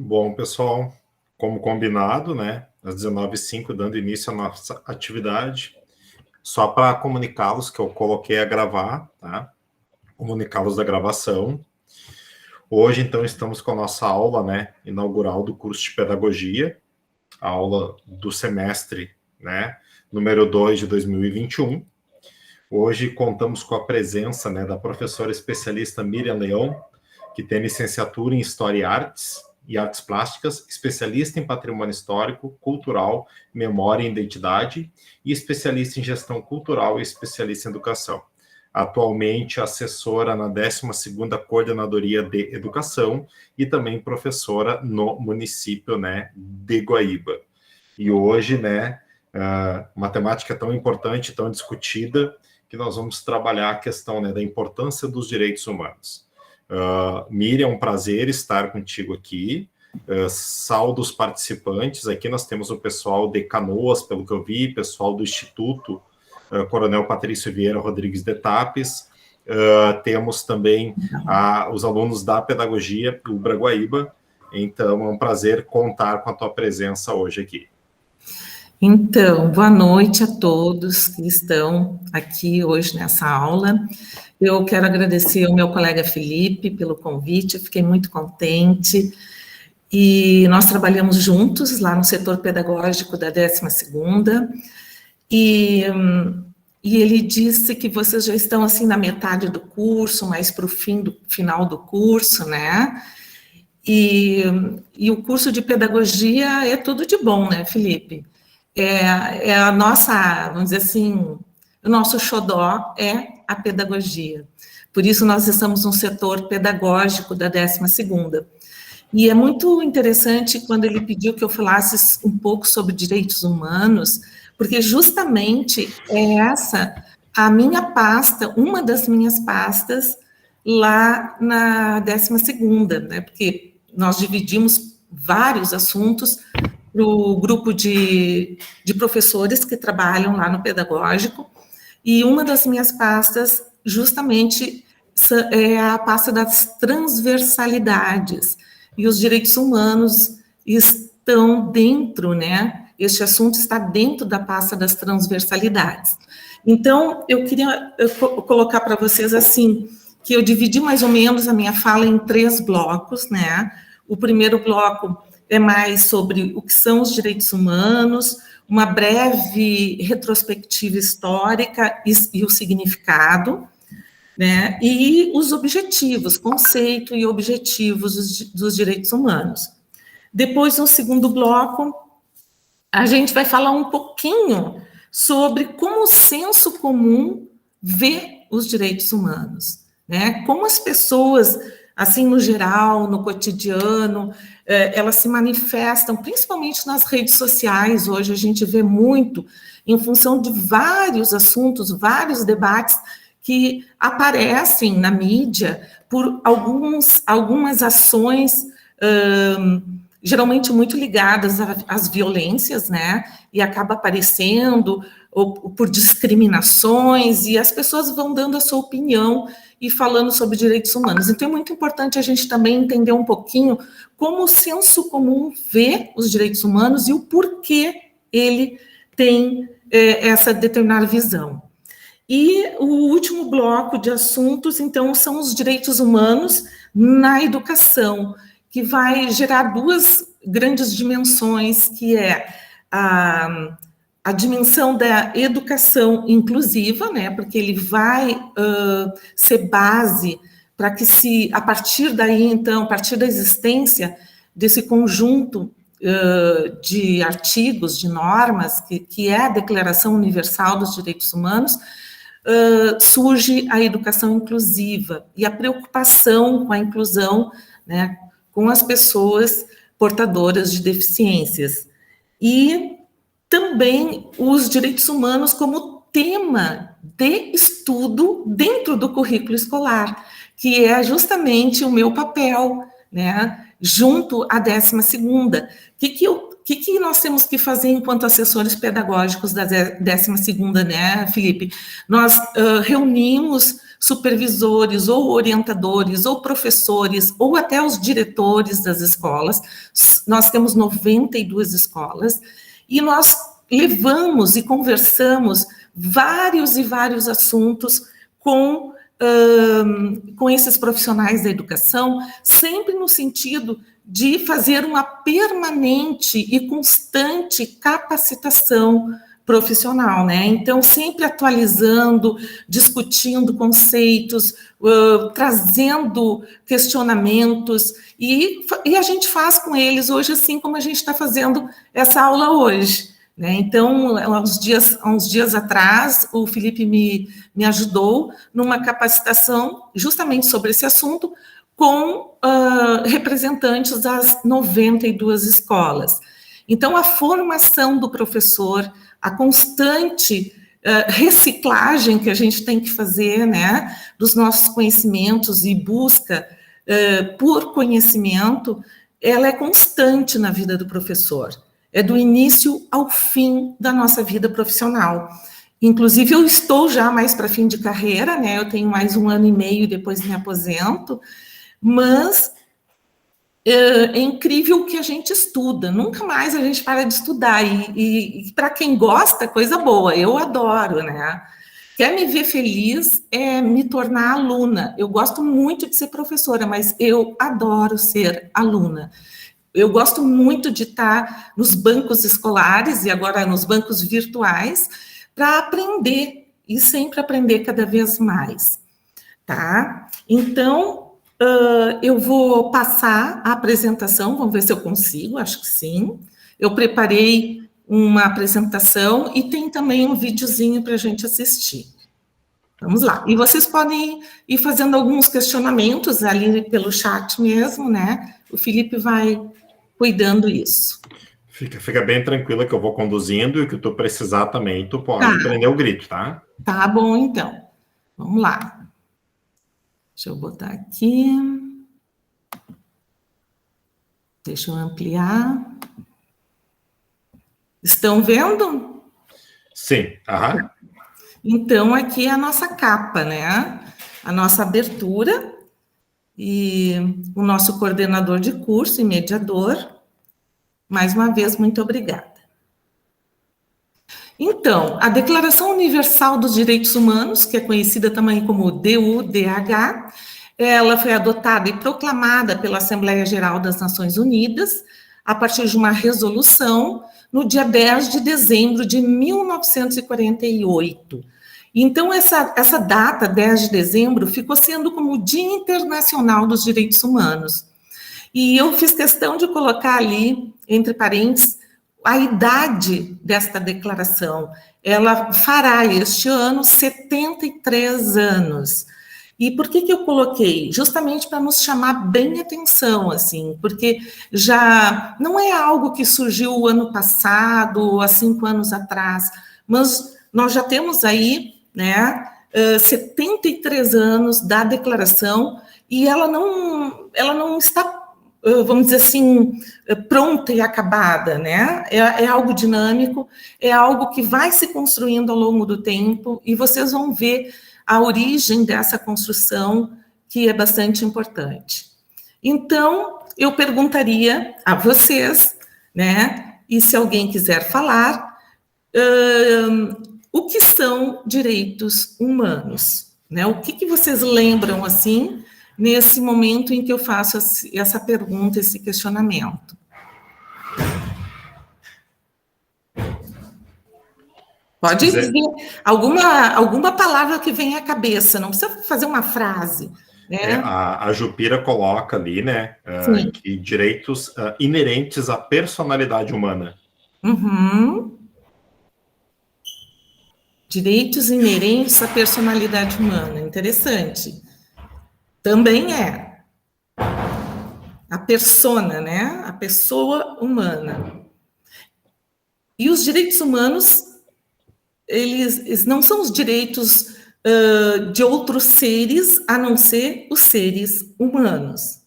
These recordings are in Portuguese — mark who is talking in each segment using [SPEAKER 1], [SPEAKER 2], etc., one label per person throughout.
[SPEAKER 1] Bom, pessoal, como combinado, né, às 19h05, dando início à nossa atividade, só para comunicá-los que eu coloquei a gravar, tá? Comunicá-los da gravação. Hoje, então, estamos com a nossa aula, né, inaugural do curso de Pedagogia, a aula do semestre, né, número 2 de 2021. Hoje contamos com a presença, né, da professora especialista Miriam Leão, que tem licenciatura em História e Artes Plásticas, especialista em Patrimônio Histórico, Cultural, Memória e Identidade, e especialista em Gestão Cultural e especialista em Educação. Atualmente, assessora na 12ª Coordenadoria de Educação e também professora no município, né, de Guaíba. E hoje, né, uma temática tão importante, tão discutida, que nós vamos trabalhar a questão, né, da importância dos direitos humanos. Miriam, é um prazer estar contigo aqui. Saúdo os participantes. Aqui nós temos o pessoal de Canoas, pelo que eu vi, pessoal do Instituto Coronel Patrício Vieira Rodrigues de Tapes. Temos também os alunos da Pedagogia Ubra Guaíba. Então, é um prazer contar com a tua presença hoje aqui.
[SPEAKER 2] Então, boa noite a todos que estão aqui hoje nessa aula. Eu quero agradecer ao meu colega Felipe pelo convite, eu fiquei muito contente. E nós trabalhamos juntos lá no setor pedagógico da 12ª, e ele disse que vocês já estão assim na metade do curso, mais para o final do curso, né? E o curso de pedagogia é tudo de bom, né, Felipe? É a nossa, vamos dizer assim, o nosso xodó é a pedagogia. Por isso, nós estamos no setor pedagógico da 12ª. E é muito interessante quando ele pediu que eu falasse um pouco sobre direitos humanos, porque justamente é essa a minha pasta, uma das minhas pastas lá na 12ª, né? Porque nós dividimos vários assuntos para o grupo de professores que trabalham lá no pedagógico, e uma das minhas pastas, justamente, é a pasta das transversalidades, e os direitos humanos estão dentro, né? Este assunto está dentro da pasta das transversalidades. Então, eu queria colocar para vocês, assim, que eu dividi mais ou menos a minha fala em 3 blocos, né? O primeiro bloco é mais sobre o que são os direitos humanos, uma breve retrospectiva histórica e o significado, né, e os objetivos, conceito e objetivos dos direitos humanos. Depois, no segundo bloco, a gente vai falar um pouquinho sobre como o senso comum vê os direitos humanos, né, como as pessoas, assim, no geral, no cotidiano, elas se manifestam, principalmente nas redes sociais. Hoje a gente vê muito, em função de vários assuntos, vários debates que aparecem na mídia por algumas ações, geralmente muito ligadas às violências, né? E acaba aparecendo ou por discriminações, e as pessoas vão dando a sua opinião e falando sobre direitos humanos. Então, é muito importante a gente também entender um pouquinho como o senso comum vê os direitos humanos e o porquê ele tem essa determinada visão. E o último bloco de assuntos, então, são os direitos humanos na educação, que vai gerar 2 grandes dimensões, que é a dimensão da educação inclusiva, né, porque ele vai ser base para que a partir daí, então, a partir da existência desse conjunto de artigos, de normas, que é a Declaração Universal dos Direitos Humanos, surge a educação inclusiva e a preocupação com a inclusão, né, com as pessoas portadoras de deficiências. E também os direitos humanos como tema de estudo dentro do currículo escolar, que é justamente o meu papel, né, junto à 12ª. que nós temos que fazer enquanto assessores pedagógicos da 12ª, né, Felipe? Nós reunimos supervisores, ou orientadores, ou professores, ou até os diretores das escolas. Nós temos 92 escolas, e nós levamos e conversamos vários e vários assuntos com esses profissionais da educação, sempre no sentido de fazer uma permanente e constante capacitação profissional, né? Então, sempre atualizando, discutindo conceitos, trazendo questionamentos, e a gente faz com eles hoje, assim como a gente está fazendo essa aula hoje, né? Então, há uns dias atrás, o Felipe me ajudou numa capacitação justamente sobre esse assunto, com representantes das 92 escolas. Então, a formação do professor, a constante reciclagem que a gente tem que fazer, né, dos nossos conhecimentos e busca por conhecimento, ela é constante na vida do professor. É do início ao fim da nossa vida profissional. Inclusive, eu estou já mais para fim de carreira, né, eu tenho mais 1 ano e meio e depois me aposento, mas é incrível o que a gente estuda, nunca mais a gente para de estudar, e para quem gosta, coisa boa, eu adoro, né? Quer me ver feliz é me tornar aluna. Eu gosto muito de ser professora, mas eu adoro ser aluna. Eu gosto muito de estar nos bancos escolares e agora nos bancos virtuais para aprender, e sempre aprender cada vez mais, tá? Então, eu vou passar a apresentação, vamos ver se eu consigo, acho que sim. Eu preparei uma apresentação e tem também um videozinho para a gente assistir. Vamos lá. E vocês podem ir fazendo alguns questionamentos ali pelo chat mesmo, né? O Felipe vai cuidando isso.
[SPEAKER 1] Fica bem tranquila que eu vou conduzindo, e o que tu precisar também, tu pode prender o grito, tá?
[SPEAKER 2] Tá bom, então. Vamos lá. Deixa eu botar aqui. Deixa eu ampliar. Estão vendo?
[SPEAKER 1] Sim. Aham.
[SPEAKER 2] Então, aqui é a nossa capa, né? A nossa abertura e o nosso coordenador de curso e mediador. Mais uma vez, muito obrigada. Então, a Declaração Universal dos Direitos Humanos, que é conhecida também como DUDH, ela foi adotada e proclamada pela Assembleia Geral das Nações Unidas a partir de uma resolução no dia 10 de dezembro de 1948. Então, essa data, 10 de dezembro, ficou sendo como o Dia Internacional dos Direitos Humanos. E eu fiz questão de colocar ali, entre parênteses, a idade desta declaração. Ela fará este ano 73 anos. E por que eu coloquei? Justamente para nos chamar bem atenção, assim, porque já não é algo que surgiu o ano passado, há 5 anos atrás, mas nós já temos aí, né, 73 anos da declaração, e ela não está, vamos dizer assim, pronta e acabada, né? É algo dinâmico, é algo que vai se construindo ao longo do tempo, e vocês vão ver a origem dessa construção, que é bastante importante. Então, eu perguntaria a vocês, né, e se alguém quiser falar, o que são direitos humanos, né? O que vocês lembram, assim, nesse momento em que eu faço essa pergunta, esse questionamento? Pode dizer alguma palavra que venha à cabeça, não precisa fazer uma frase, né?
[SPEAKER 1] A Jupira coloca ali, né, que direitos inerentes à personalidade humana.
[SPEAKER 2] Uhum. Direitos inerentes à personalidade humana, interessante. Também é a persona, né? A pessoa humana. E os direitos humanos, eles não são os direitos de outros seres, a não ser os seres humanos.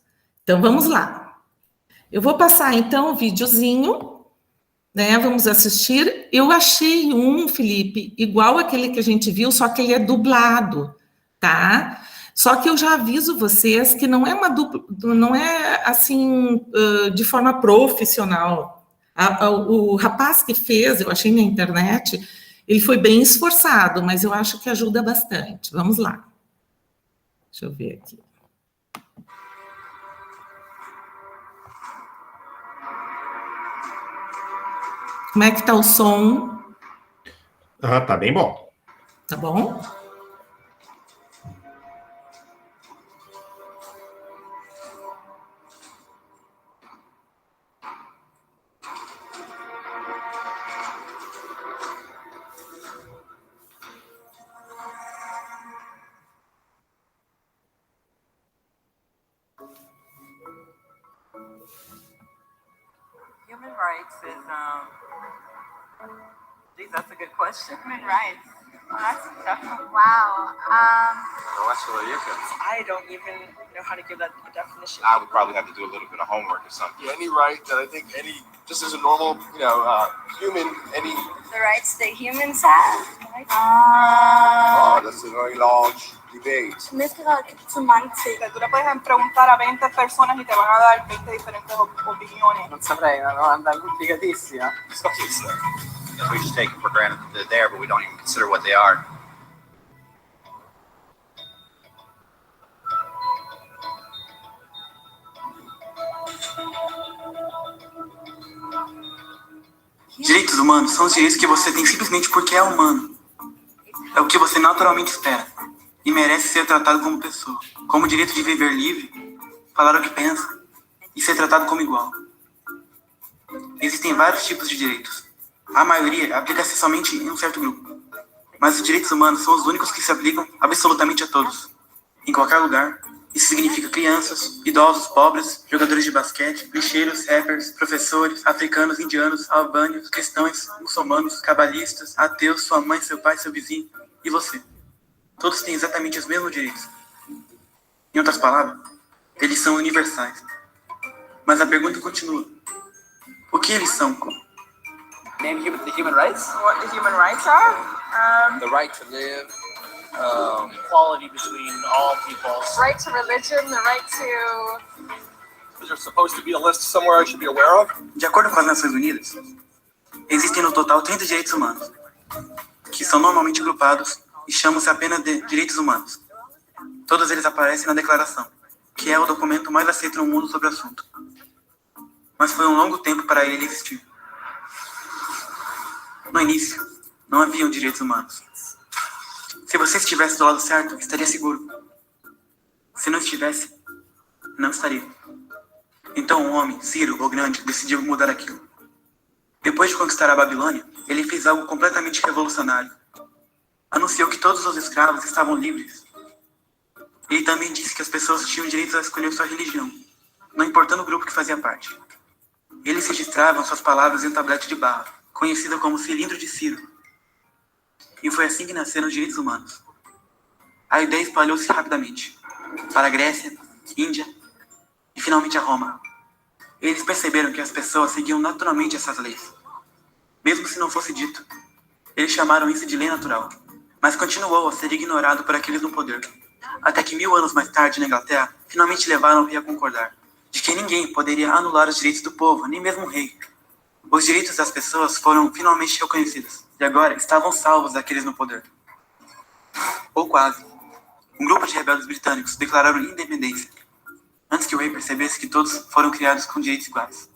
[SPEAKER 2] Então, vamos lá. Eu vou passar, então, o videozinho, né? Vamos assistir. Eu achei um, Felipe, igual aquele que a gente viu, só que ele é dublado, tá? Só que eu já aviso vocês que não é uma dupla, não é assim de forma profissional. O rapaz que fez, eu achei na internet, ele foi bem esforçado, mas eu acho que ajuda bastante. Vamos lá. Deixa eu ver aqui. Como é que tá o som?
[SPEAKER 1] Tá bem bom.
[SPEAKER 2] Tá bom?
[SPEAKER 3] Human rights is, geez, that's a good question. Human rights. Oh, that's tough. Wow. I don't even know how to give that a definition.
[SPEAKER 4] I would probably have to do a little bit of homework or something.
[SPEAKER 5] Yeah, any right that I think just as a normal, human, any.
[SPEAKER 3] The rights that humans have.
[SPEAKER 5] Oh, that's a very large debate.
[SPEAKER 3] Tú le puedes preguntar a 20 personas y te van a dar 20 diferentes opiniones.
[SPEAKER 6] Non saprei, una domanda complicatissima.
[SPEAKER 4] We just take it for granted that they're there, but we don't even consider what they are.
[SPEAKER 6] Direitos humanos são os direitos que você tem simplesmente porque é humano. É o que você naturalmente espera e merece ser tratado como pessoa. Como o direito de viver livre, falar o que pensa e ser tratado como igual. Existem vários tipos de direitos. A maioria aplica-se somente em um certo grupo. Mas os direitos humanos são os únicos que se aplicam absolutamente a todos. Em qualquer lugar. Isso significa crianças, idosos, pobres, jogadores de basquete, lixeiros, rappers, professores, africanos, indianos, albânios, cristãos, muçulmanos, cabalistas, ateus, sua mãe, seu pai, seu vizinho e você. Todos têm exatamente os mesmos direitos. Em outras palavras, eles são universais. Mas a pergunta continua. O que eles são?
[SPEAKER 4] Name the human rights?
[SPEAKER 3] What the human rights are?
[SPEAKER 5] The right to live.
[SPEAKER 7] Equality between all peoples.
[SPEAKER 3] Right to religion, the right to...
[SPEAKER 5] Is there supposed to be a list somewhere I should be aware of?
[SPEAKER 6] De acordo com as Nações Unidas, existem no total 30 direitos humanos, que são normalmente agrupados e chamam-se apenas de direitos humanos. Todos eles aparecem na Declaração, que é o documento mais aceito no mundo sobre o assunto. Mas foi um longo tempo para ele existir. No início, não haviam direitos humanos. Se você estivesse do lado certo, estaria seguro. Se não estivesse, não estaria. Então um homem, Ciro, o Grande, decidiu mudar aquilo. Depois de conquistar a Babilônia, ele fez algo completamente revolucionário. Anunciou que todos os escravos estavam livres. Ele também disse que as pessoas tinham direito a escolher sua religião, não importando o grupo que fazia parte. Eles registravam suas palavras em um tablete de barro, conhecido como Cilindro de Ciro. E foi assim que nasceram os direitos humanos. A ideia espalhou-se rapidamente para a Grécia, Índia e finalmente a Roma. Eles perceberam que as pessoas seguiam naturalmente essas leis. Mesmo se não fosse dito, eles chamaram isso de lei natural, mas continuou a ser ignorado por aqueles no poder. Até que 1000 anos mais tarde, na Inglaterra, finalmente levaram o rei a concordar de que ninguém poderia anular os direitos do povo, nem mesmo o rei. Os direitos das pessoas foram finalmente reconhecidos, e agora estavam salvos daqueles no poder. Ou quase. Um grupo de rebeldes britânicos declararam independência, antes que o rei percebesse que todos foram criados com direitos iguais.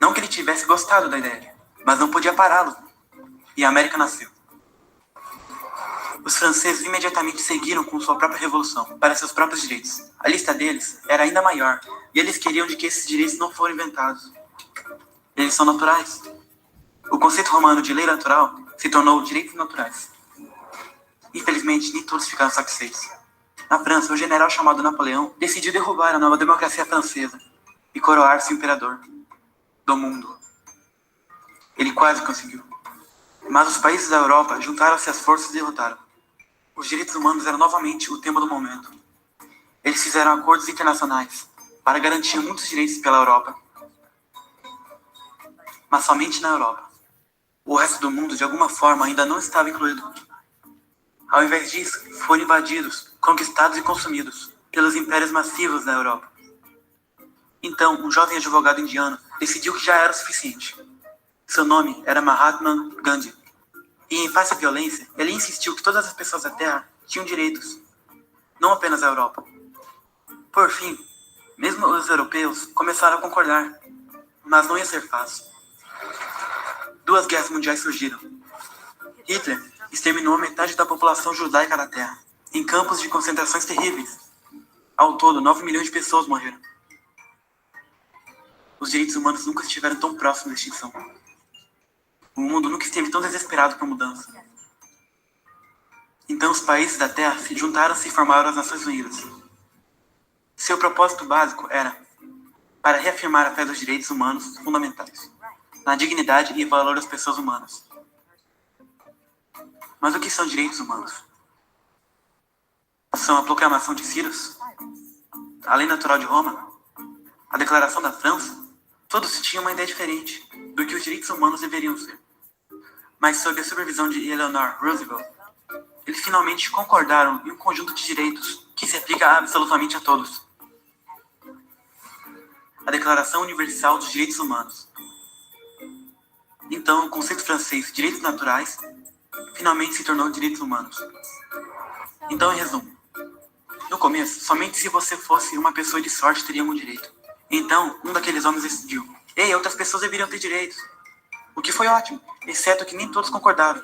[SPEAKER 6] Não que ele tivesse gostado da ideia, mas não podia pará-lo. E a América nasceu. Os franceses imediatamente seguiram com sua própria revolução, para seus próprios direitos. A lista deles era ainda maior, e eles queriam de que esses direitos não foram inventados. Eles são naturais. O conceito romano de lei natural se tornou direitos naturais. Infelizmente, nem todos ficaram satisfeitos. Na França, o general chamado Napoleão decidiu derrubar a nova democracia francesa e coroar-se imperador do mundo. Ele quase conseguiu. Mas os países da Europa juntaram-se às forças e derrotaram. Os direitos humanos eram novamente o tema do momento. Eles fizeram acordos internacionais para garantir muitos direitos pela Europa. mas somente na Europa. O resto do mundo, de alguma forma, ainda não estava incluído. Ao invés disso, foram invadidos, conquistados e consumidos pelos impérios massivos da Europa. Então, um jovem advogado indiano decidiu que já era o suficiente. Seu nome era Mahatma Gandhi. E, em face à violência, ele insistiu que todas as pessoas da Terra tinham direitos, não apenas a Europa. Por fim, mesmo os europeus começaram a concordar, mas não ia ser fácil. 2 guerras mundiais surgiram. Hitler exterminou metade da população judaica da Terra, em campos de concentrações terríveis. Ao todo, 9 milhões de pessoas morreram. Os direitos humanos nunca estiveram tão próximos da extinção. O mundo nunca esteve tão desesperado por mudança. Então os países da Terra se juntaram-se e formaram as Nações Unidas. Seu propósito básico era para reafirmar a fé dos direitos humanos fundamentais, na dignidade e valor das pessoas humanas. Mas o que são direitos humanos? São a proclamação de Círios, a Lei Natural de Roma, a Declaração da França. Todos tinham uma ideia diferente do que os direitos humanos deveriam ser. Mas sob a supervisão de Eleanor Roosevelt, eles finalmente concordaram em um conjunto de direitos que se aplica absolutamente a todos. A Declaração Universal dos Direitos Humanos. Então, o conceito francês direitos naturais finalmente se tornou direitos humanos. Então, em resumo, no começo, somente se você fosse uma pessoa de sorte teria algum direito. Então, um daqueles homens decidiu: ei, outras pessoas deveriam ter direitos. O que foi ótimo, exceto que nem todos concordaram.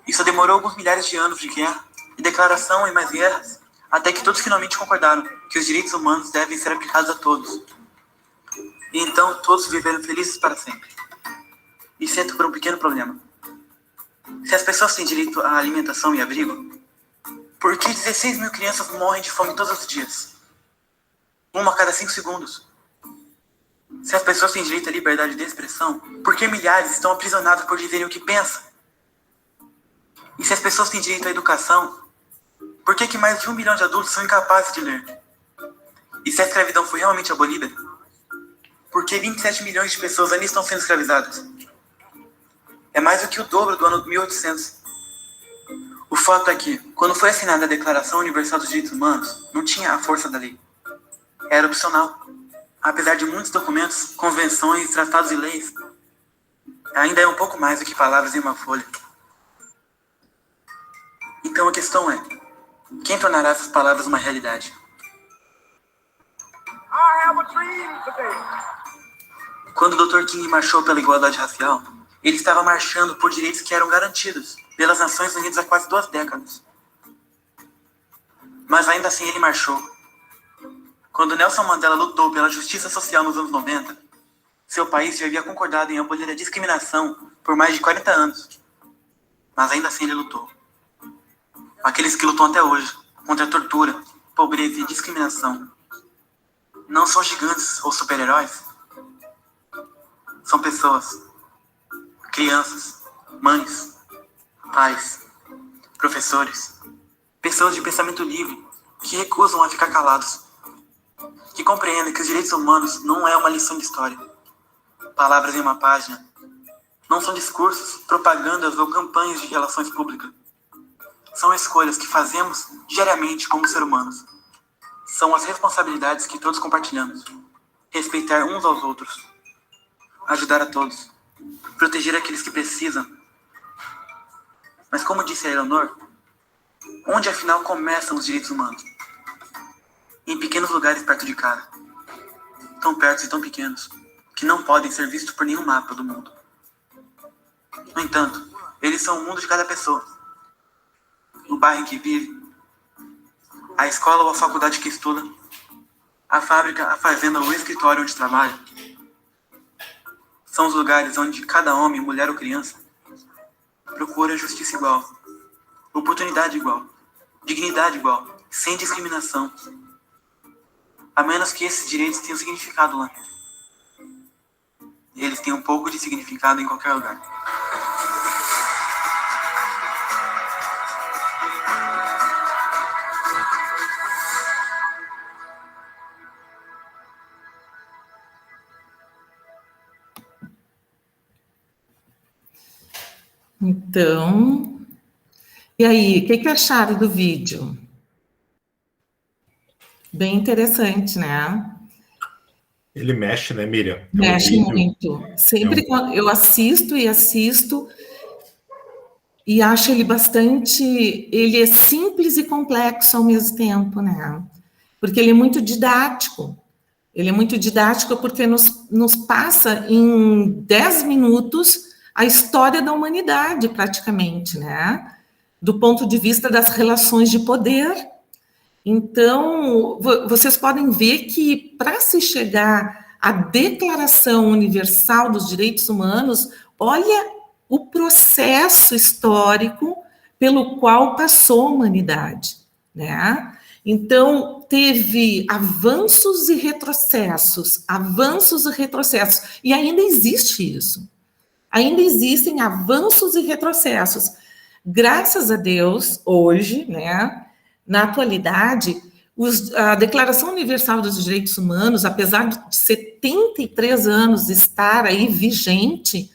[SPEAKER 6] Isso demorou alguns milhares de anos de guerra e declaração e mais guerras, até que todos finalmente concordaram que os direitos humanos devem ser aplicados a todos. E então todos viveram felizes para sempre. Exceto por um pequeno problema. Se as pessoas têm direito à alimentação e abrigo, por que 16 mil crianças morrem de fome todos os dias? 1 a cada 5 segundos. Se as pessoas têm direito à liberdade de expressão, por que milhares estão aprisionados por dizerem o que pensam? E se as pessoas têm direito à educação, por que mais de 1 milhão de adultos são incapazes de ler? E se a escravidão foi realmente abolida, por que 27 milhões de pessoas ainda estão sendo escravizadas? É mais do que o dobro do ano 1800. O fato é que, quando foi assinada a Declaração Universal dos Direitos Humanos, não tinha a força da lei. Era opcional. Apesar de muitos documentos, convenções, tratados e leis, ainda é um pouco mais do que palavras em uma folha. Então a questão é: quem tornará essas palavras uma realidade? Quando o Dr. King marchou pela igualdade racial, ele estava marchando por direitos que eram garantidos pelas Nações Unidas há quase 2 décadas. Mas ainda assim ele marchou. Quando Nelson Mandela lutou pela justiça social nos anos 90, seu país já havia concordado em abolir a discriminação por mais de 40 anos. Mas ainda assim ele lutou. Aqueles que lutam até hoje contra a tortura, pobreza e discriminação não são gigantes ou super-heróis. São pessoas, crianças, mães, pais, professores, pessoas de pensamento livre que recusam a ficar calados, que compreendem que os direitos humanos não é uma lição de história. Palavras em uma página não são discursos, propagandas ou campanhas de relações públicas. São escolhas que fazemos diariamente como seres humanos. São as responsabilidades que todos compartilhamos. Respeitar uns aos outros. Ajudar a todos. Proteger aqueles que precisam. Mas como disse a Eleanor, onde afinal começam os direitos humanos? Em pequenos lugares perto de casa. Tão perto e tão pequenos, que não podem ser vistos por nenhum mapa do mundo. No entanto, eles são o mundo de cada pessoa. O bairro em que vive, a escola ou a faculdade que estuda, a fábrica, a fazenda ou o escritório onde trabalha. São os lugares onde cada homem, mulher ou criança procura justiça igual, oportunidade igual, dignidade igual, sem discriminação, a menos que esses direitos tenham significado lá. Eles têm um pouco de significado em qualquer lugar.
[SPEAKER 2] Então, e aí, o que acharam do vídeo? Bem interessante, né?
[SPEAKER 1] Ele mexe, né, Miriam?
[SPEAKER 2] Mexe
[SPEAKER 1] vídeo,
[SPEAKER 2] muito. Sempre quando eu assisto e acho ele bastante... Ele é simples e complexo ao mesmo tempo, né? Porque ele é muito didático. Ele é muito didático porque nos passa em 10 minutos a história da humanidade, praticamente, né? Do ponto de vista das relações de poder. Então, vocês podem ver que para se chegar à Declaração Universal dos Direitos Humanos, olha o processo histórico pelo qual passou a humanidade, né? Então, teve avanços e retrocessos, e ainda existe isso. Ainda existem avanços e retrocessos. Graças a Deus, hoje, né, na atualidade, a Declaração Universal dos Direitos Humanos, apesar de 73 anos estar aí vigente,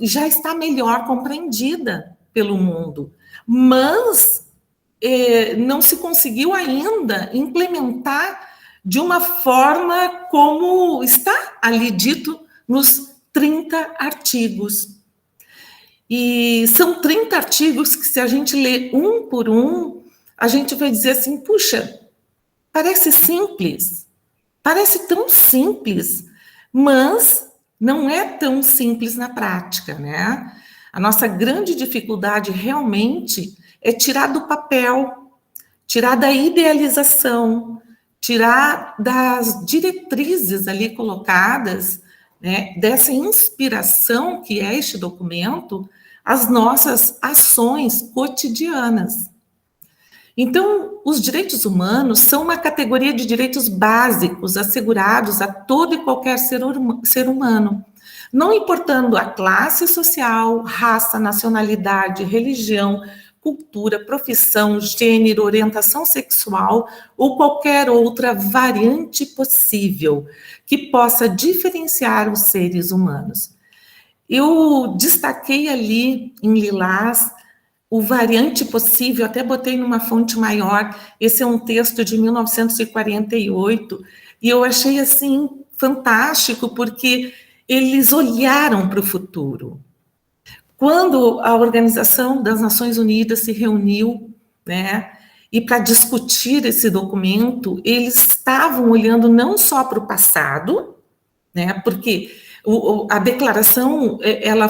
[SPEAKER 2] já está melhor compreendida pelo mundo. Mas não se conseguiu ainda implementar de uma forma como está ali dito nos 30 artigos. E são 30 artigos que, se a gente lê um por um, a gente vai dizer assim, puxa, parece simples, parece tão simples, mas não é tão simples na prática, né? A nossa grande dificuldade realmente é tirar do papel, tirar da idealização, tirar das diretrizes ali colocadas, né, dessa inspiração que é este documento, as nossas ações cotidianas. Então, os direitos humanos são uma categoria de direitos básicos assegurados a todo e qualquer ser humano, não importando a classe social, raça, nacionalidade, religião, cultura, profissão, gênero, orientação sexual ou qualquer outra variante possível que possa diferenciar os seres humanos. Eu destaquei ali em lilás o variante possível, até botei numa fonte maior, esse é um texto de 1948, e eu achei assim fantástico, porque eles olharam para o futuro. Quando a Organização das Nações Unidas se reuniu, né, e para discutir esse documento, eles estavam olhando não só para o passado, né, porque a declaração ela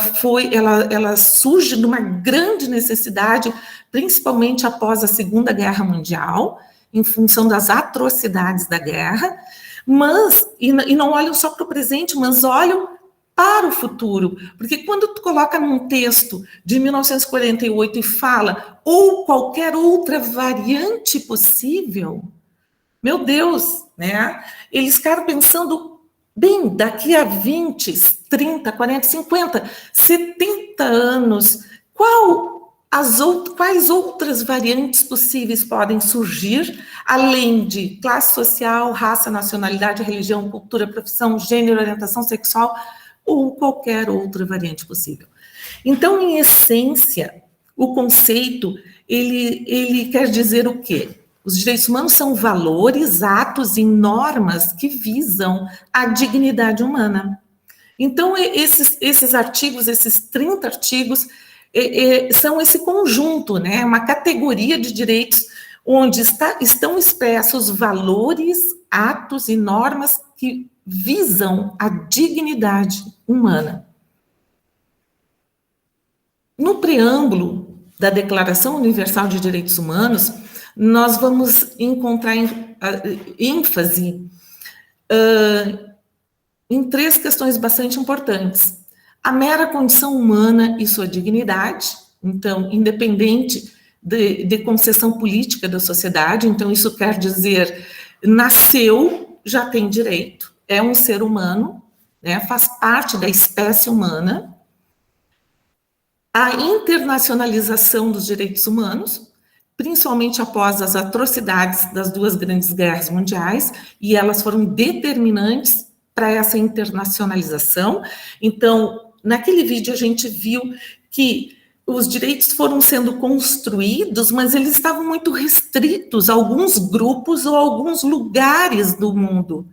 [SPEAKER 2] surge de uma grande necessidade, principalmente após a Segunda Guerra Mundial, em função das atrocidades da guerra, mas, e não olham só para o presente, mas olham para o futuro, porque quando tu coloca num texto de 1948 e fala, ou qualquer outra variante possível, meu Deus, né? Eles ficaram pensando, bem, daqui a 20, 30, 40, 50, 70 anos, quais outras variantes possíveis podem surgir, além de classe social, raça, nacionalidade, religião, cultura, profissão, gênero, orientação sexual, ou qualquer outra variante possível. Então, em essência, o conceito, ele quer dizer o quê? Os direitos humanos são valores, atos e normas que visam a dignidade humana. Então, esses artigos, esses 30 artigos, são esse conjunto, né? Uma categoria de direitos onde estão expressos valores, atos e normas que visam a dignidade humana. No preâmbulo da Declaração Universal de Direitos Humanos, nós vamos encontrar ênfase em 3 questões bastante importantes. A mera condição humana e sua dignidade, então, independente de concessão política da sociedade, então isso quer dizer, nasceu, já tem direito, é um ser humano, né, faz parte da espécie humana. A internacionalização dos direitos humanos, principalmente após as atrocidades das 2 grandes guerras mundiais, e elas foram determinantes para essa internacionalização. Então, naquele vídeo a gente viu que os direitos foram sendo construídos, mas eles estavam muito restritos a alguns grupos ou alguns lugares do mundo,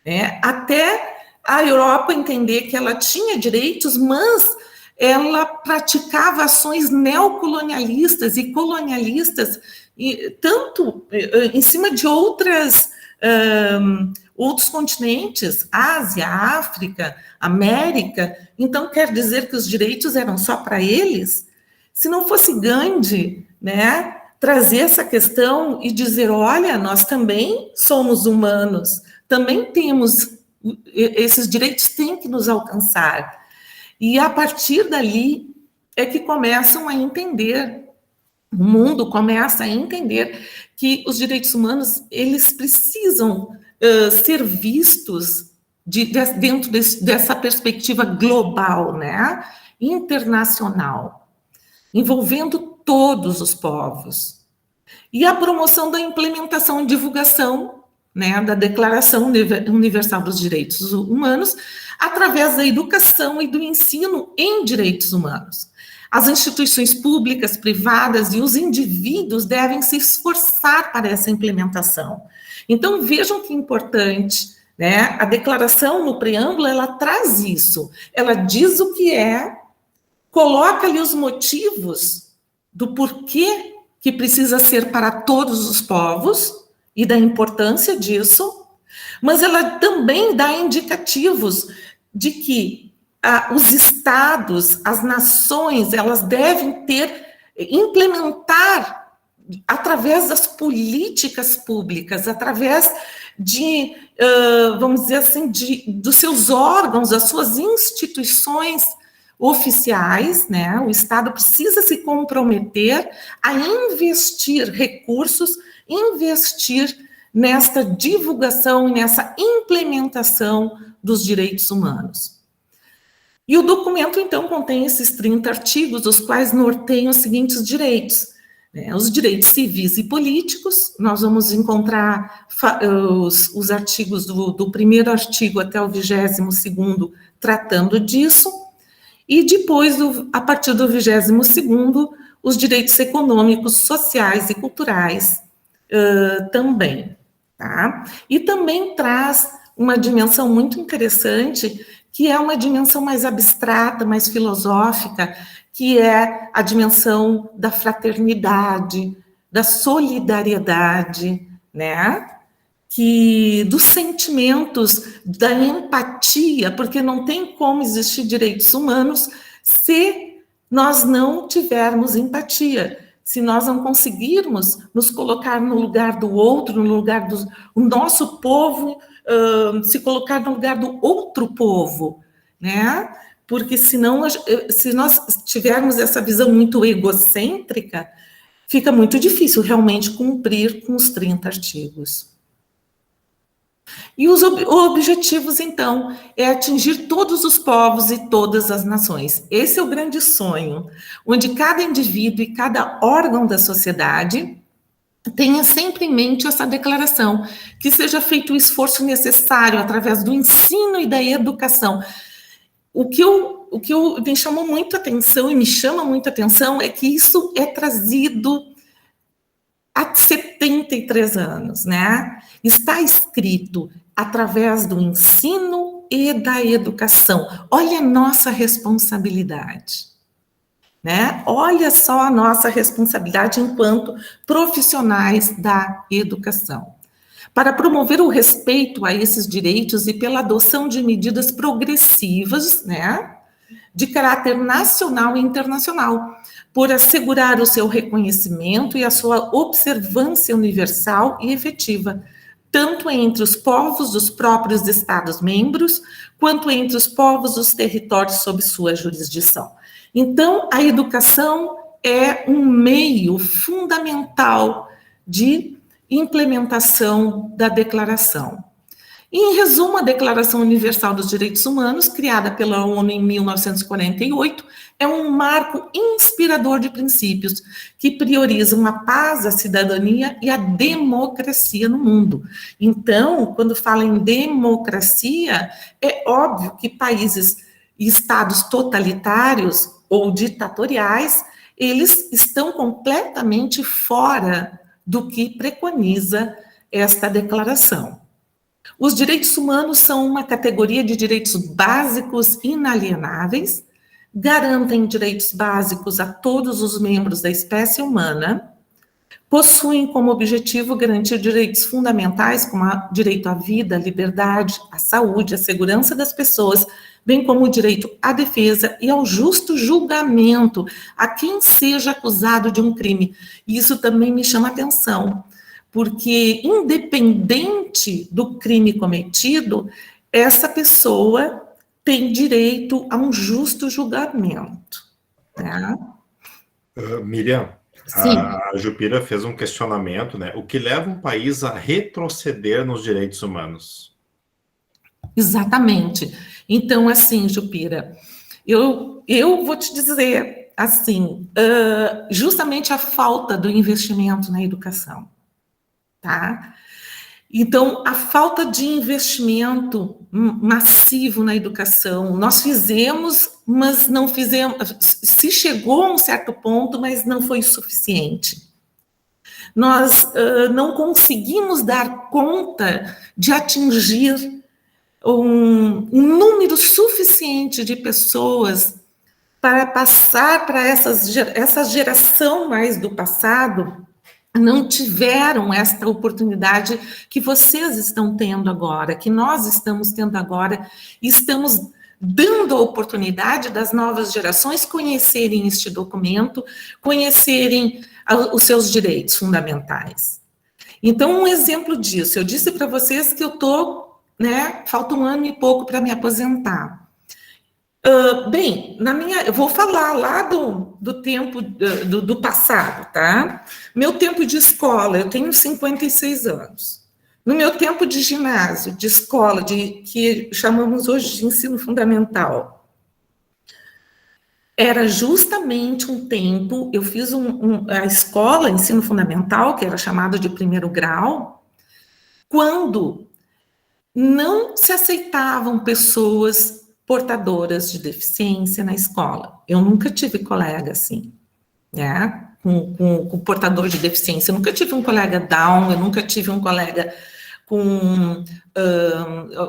[SPEAKER 2] né? Até a Europa entender que ela tinha direitos, mas ela praticava ações neocolonialistas e colonialistas, e tanto em cima de outros continentes, Ásia, África, América. Então, quer dizer que os direitos eram só para eles? Se não fosse Gandhi, né, trazer essa questão e dizer, olha, nós também somos humanos, também temos, esses direitos têm que nos alcançar. E a partir dali é que começam a entender, o mundo começa a entender que os direitos humanos, eles precisam ser vistos dentro dessa perspectiva global, né, internacional, envolvendo todos os povos. E a promoção da implementação e divulgação, né, da Declaração Universal dos Direitos Humanos, através da educação e do ensino em direitos humanos. As instituições públicas, privadas e os indivíduos devem se esforçar para essa implementação. Então, vejam que importante, né? A declaração, no preâmbulo, ela traz isso. Ela diz o que é, coloca ali os motivos do porquê que precisa ser para todos os povos e da importância disso, mas ela também dá indicativos de que os estados, as nações, elas devem implementar através das políticas públicas, através de, vamos dizer assim, dos seus órgãos, das suas instituições oficiais, né? O Estado precisa se comprometer a investir recursos, investir nesta divulgação e nessa implementação dos direitos humanos. E o documento, então, contém esses 30 artigos, os quais norteiam os seguintes direitos. Os direitos civis e políticos, nós vamos encontrar os artigos do primeiro artigo até o 22º tratando disso, e depois, a partir do 22º, os direitos econômicos, sociais e culturais também. Tá? E também traz uma dimensão muito interessante, que é uma dimensão mais abstrata, mais filosófica, que é a dimensão da fraternidade, da solidariedade, né? Dos sentimentos, da empatia, porque não tem como existir direitos humanos se nós não tivermos empatia, se nós não conseguirmos nos colocar no lugar do outro, no lugar do nosso povo, se colocar no lugar do outro povo, né? Porque senão, se nós tivermos essa visão muito egocêntrica, fica muito difícil realmente cumprir com os 30 artigos. E os objetivos, então, é atingir todos os povos e todas as nações. Esse é o grande sonho, onde cada indivíduo e cada órgão da sociedade tenha sempre em mente essa declaração, que seja feito o esforço necessário através do ensino e da educação. O que me chamou muito a atenção e me chama muito a atenção é que isso é trazido há 73 anos, né? Está escrito através do ensino e da educação. Olha a nossa responsabilidade, né? Olha só a nossa responsabilidade enquanto profissionais da educação, para promover o respeito a esses direitos e pela adoção de medidas progressivas, né, de caráter nacional e internacional, por assegurar o seu reconhecimento e a sua observância universal e efetiva, tanto entre os povos dos próprios Estados-membros, quanto entre os povos dos territórios sob sua jurisdição. Então, a educação é um meio fundamental de implementação da declaração. E, em resumo, a Declaração Universal dos Direitos Humanos, criada pela ONU em 1948, é um marco inspirador de princípios que priorizam a paz, a cidadania e a democracia no mundo. Então, quando fala em democracia, é óbvio que países estados totalitários ou ditatoriais, eles estão completamente fora do que preconiza esta declaração. Os direitos humanos são uma categoria de direitos básicos inalienáveis, garantem direitos básicos a todos os membros da espécie humana, possuem como objetivo garantir direitos fundamentais, como o direito à vida, à liberdade, à saúde, à segurança das pessoas, bem como o direito à defesa e ao justo julgamento a quem seja acusado de um crime. E isso também me chama a atenção, porque independente do crime cometido, essa pessoa tem direito a um justo julgamento. Né?
[SPEAKER 1] Miriam,
[SPEAKER 2] Sim.
[SPEAKER 1] a Jupira fez um questionamento, né? O que leva um país a retroceder nos direitos humanos?
[SPEAKER 2] Exatamente. Então, assim, Jupira, eu vou te dizer, assim, justamente a falta do investimento na educação, tá? Então, a falta de investimento massivo na educação, nós fizemos, mas não fizemos, se chegou a um certo ponto, mas não foi suficiente. Nós não conseguimos dar conta de atingir um número suficiente de pessoas para passar para essa geração mais do passado, não tiveram esta oportunidade que vocês estão tendo agora, que nós estamos tendo agora, e estamos dando a oportunidade das novas gerações conhecerem este documento, conhecerem os seus direitos fundamentais. Então, um exemplo disso, eu disse para vocês que eu estou, né, falta 1 ano e pouco para me aposentar. Bem, eu vou falar lá do tempo do passado, tá? Meu tempo de escola, eu tenho 56 anos. No meu tempo de ginásio, de escola, que chamamos hoje de ensino fundamental, era justamente um tempo, eu fiz a escola, ensino fundamental, que era chamado de 1º grau, quando não se aceitavam pessoas portadoras de deficiência na escola. Eu nunca tive colega assim, né, com portador de deficiência. Eu nunca tive um colega Down, eu nunca tive um colega com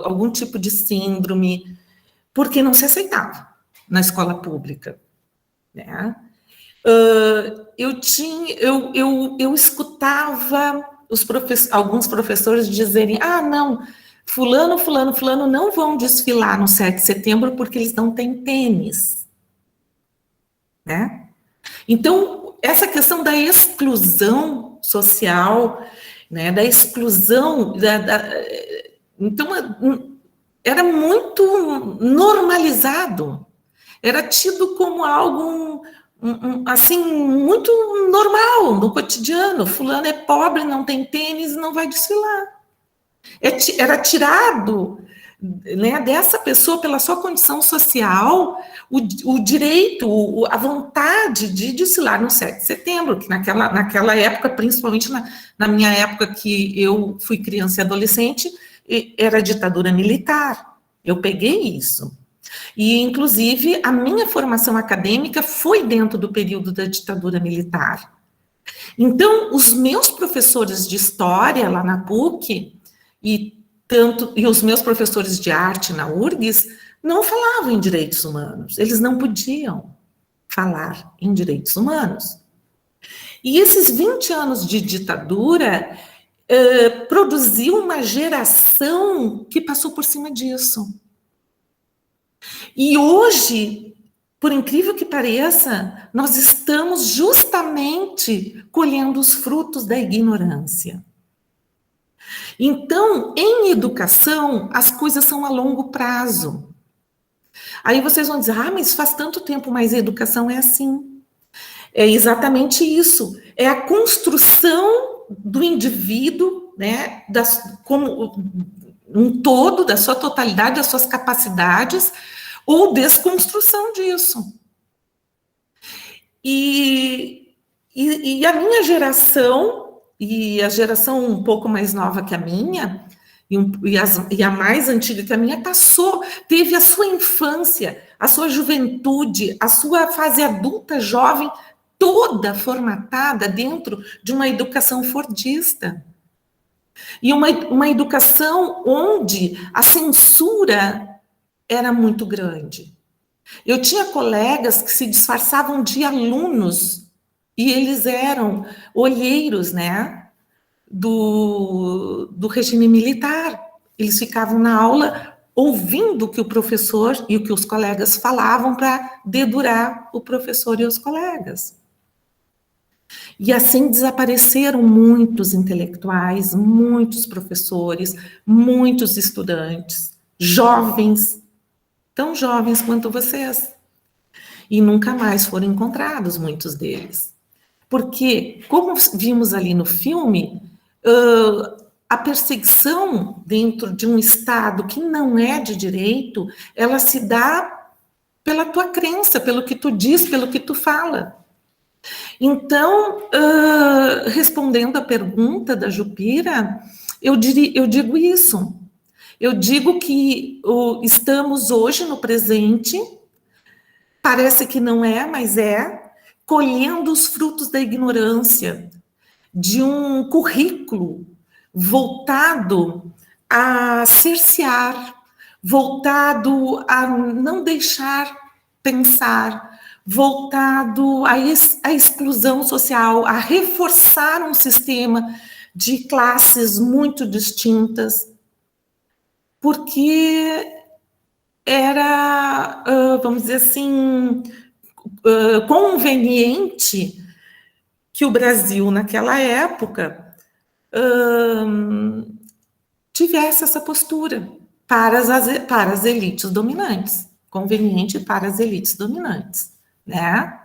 [SPEAKER 2] algum tipo de síndrome, porque não se aceitava na escola pública, né. Eu escutava alguns professores dizerem, não, fulano não vão desfilar no 7 de setembro porque eles não têm tênis, né? Então, essa questão da exclusão social, né, da exclusão, então, era muito normalizado, era tido como algo, assim, muito normal no cotidiano. Fulano é pobre, não tem tênis, não vai desfilar. Era tirado, né, dessa pessoa, pela sua condição social, o direito, a vontade de desfilar no 7 de setembro, que naquela época, principalmente na minha época que eu fui criança e adolescente, era ditadura militar. Eu peguei isso. E, inclusive, a minha formação acadêmica foi dentro do período da ditadura militar. Então, os meus professores de história lá na PUC, e os meus professores de arte na URGS não falavam em direitos humanos, eles não podiam falar em direitos humanos. E esses 20 anos de ditadura produziu uma geração que passou por cima disso. E hoje, por incrível que pareça, nós estamos justamente colhendo os frutos da ignorância. Então, em educação, as coisas são a longo prazo. Aí vocês vão dizer, mas faz tanto tempo, mas a educação é assim. É exatamente isso. É a construção do indivíduo, né, como um todo, da sua totalidade, das suas capacidades, ou desconstrução disso. E a minha geração, e a geração um pouco mais nova que a minha, e a mais antiga que a minha teve a sua infância, a sua juventude, a sua fase adulta, jovem, toda formatada dentro de uma educação fordista. E uma educação onde a censura era muito grande. Eu tinha colegas que se disfarçavam de alunos e eles eram olheiros, né, do regime militar. Eles ficavam na aula ouvindo o que o professor e o que os colegas falavam para dedurar o professor e os colegas. E assim desapareceram muitos intelectuais, muitos professores, muitos estudantes, jovens, tão jovens quanto vocês. E nunca mais foram encontrados muitos deles. Porque, como vimos ali no filme, a perseguição dentro de um Estado que não é de direito, ela se dá pela tua crença, pelo que tu diz, pelo que tu fala. Então, respondendo à pergunta da Jupira, eu digo isso. Eu digo que estamos hoje no presente, parece que não é, mas é, colhendo os frutos da ignorância, de um currículo voltado a cercear, voltado a não deixar pensar, voltado à exclusão social, a reforçar um sistema de classes muito distintas, porque era, vamos dizer assim, conveniente que o Brasil, naquela época, tivesse essa postura para as elites dominantes, conveniente para as elites dominantes, né?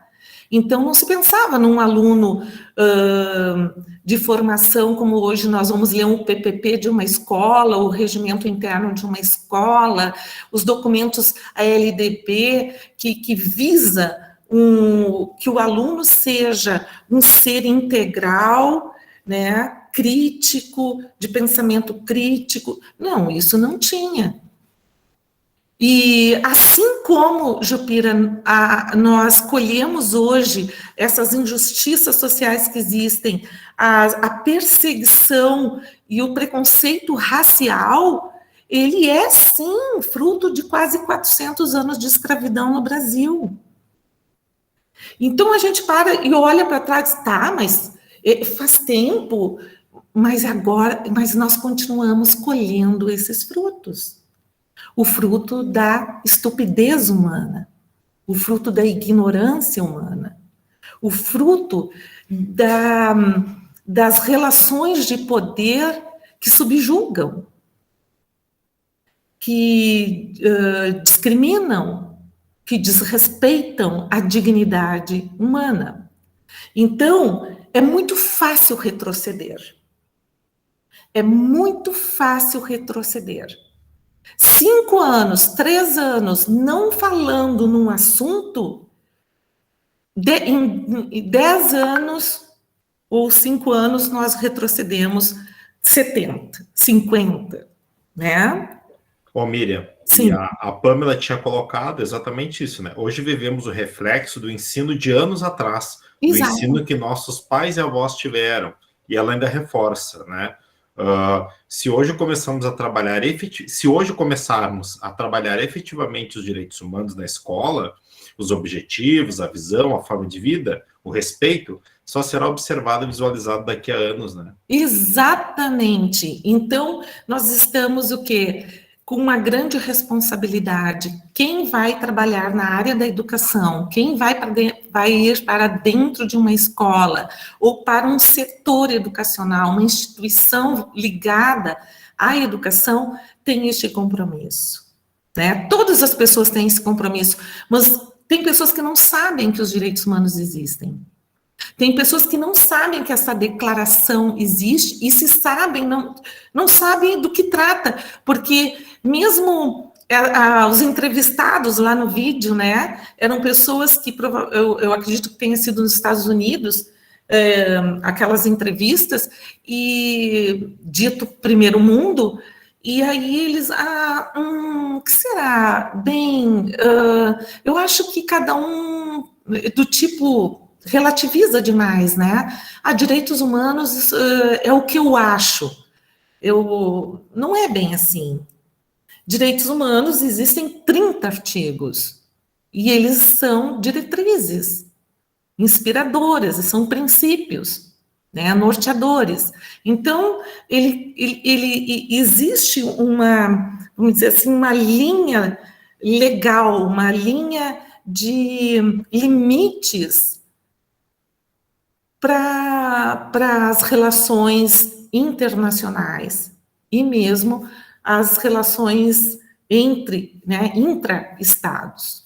[SPEAKER 2] Então, não se pensava num aluno de formação, como hoje nós vamos ler um PPP de uma escola, o regimento interno de uma escola, os documentos ALDP, que visa que o aluno seja um ser integral, né, crítico, de pensamento crítico. Não, isso não tinha. E assim como, Jupira, nós colhemos hoje essas injustiças sociais que existem, a perseguição e o preconceito racial, ele é, sim, fruto de quase 400 anos de escravidão no Brasil. Então, a gente para e olha para trás, tá, mas faz tempo, mas nós continuamos colhendo esses frutos. O fruto da estupidez humana, o fruto da ignorância humana, o fruto das relações de poder que subjugam, que discriminam, que desrespeitam a dignidade humana. Então, é muito fácil retroceder. É muito fácil retroceder. 5 anos, 3 anos, não falando num assunto, em 10 anos ou 5 anos, nós retrocedemos 70, 50, né?
[SPEAKER 1] Ô, Miriam,
[SPEAKER 2] sim.
[SPEAKER 1] E a Pamela tinha colocado exatamente isso, né? Hoje vivemos o reflexo do ensino de anos atrás,
[SPEAKER 2] Exato.
[SPEAKER 1] do ensino que nossos pais e avós tiveram, e ela ainda reforça, né? Se hoje começarmos a trabalhar efetivamente os direitos humanos na escola, os objetivos, a visão, a forma de vida, o respeito, só será observado e visualizado daqui a anos, né?
[SPEAKER 2] Exatamente. Então, nós estamos o quê? Com uma grande responsabilidade. Quem vai trabalhar na área da educação, quem vai ir para dentro de uma escola ou para um setor educacional, uma instituição ligada à educação, tem este compromisso, né? Todas as pessoas têm esse compromisso, mas tem pessoas que não sabem que os direitos humanos existem. Tem pessoas que não sabem que essa declaração existe e se sabem, não sabem do que trata, porque mesmo os entrevistados lá no vídeo, né, eram pessoas que, eu acredito que tenha sido nos Estados Unidos, aquelas entrevistas, e dito primeiro mundo, E aí eles, o que será? Bem, eu acho que cada um do tipo relativiza demais, né? Direitos humanos é o que eu acho. Não é bem assim. Direitos humanos existem 30 artigos e eles são diretrizes inspiradoras, são princípios, né, norteadores. Então, existe vamos dizer assim, uma linha legal, uma linha de limites para as relações internacionais e mesmo as relações né, intra-estados.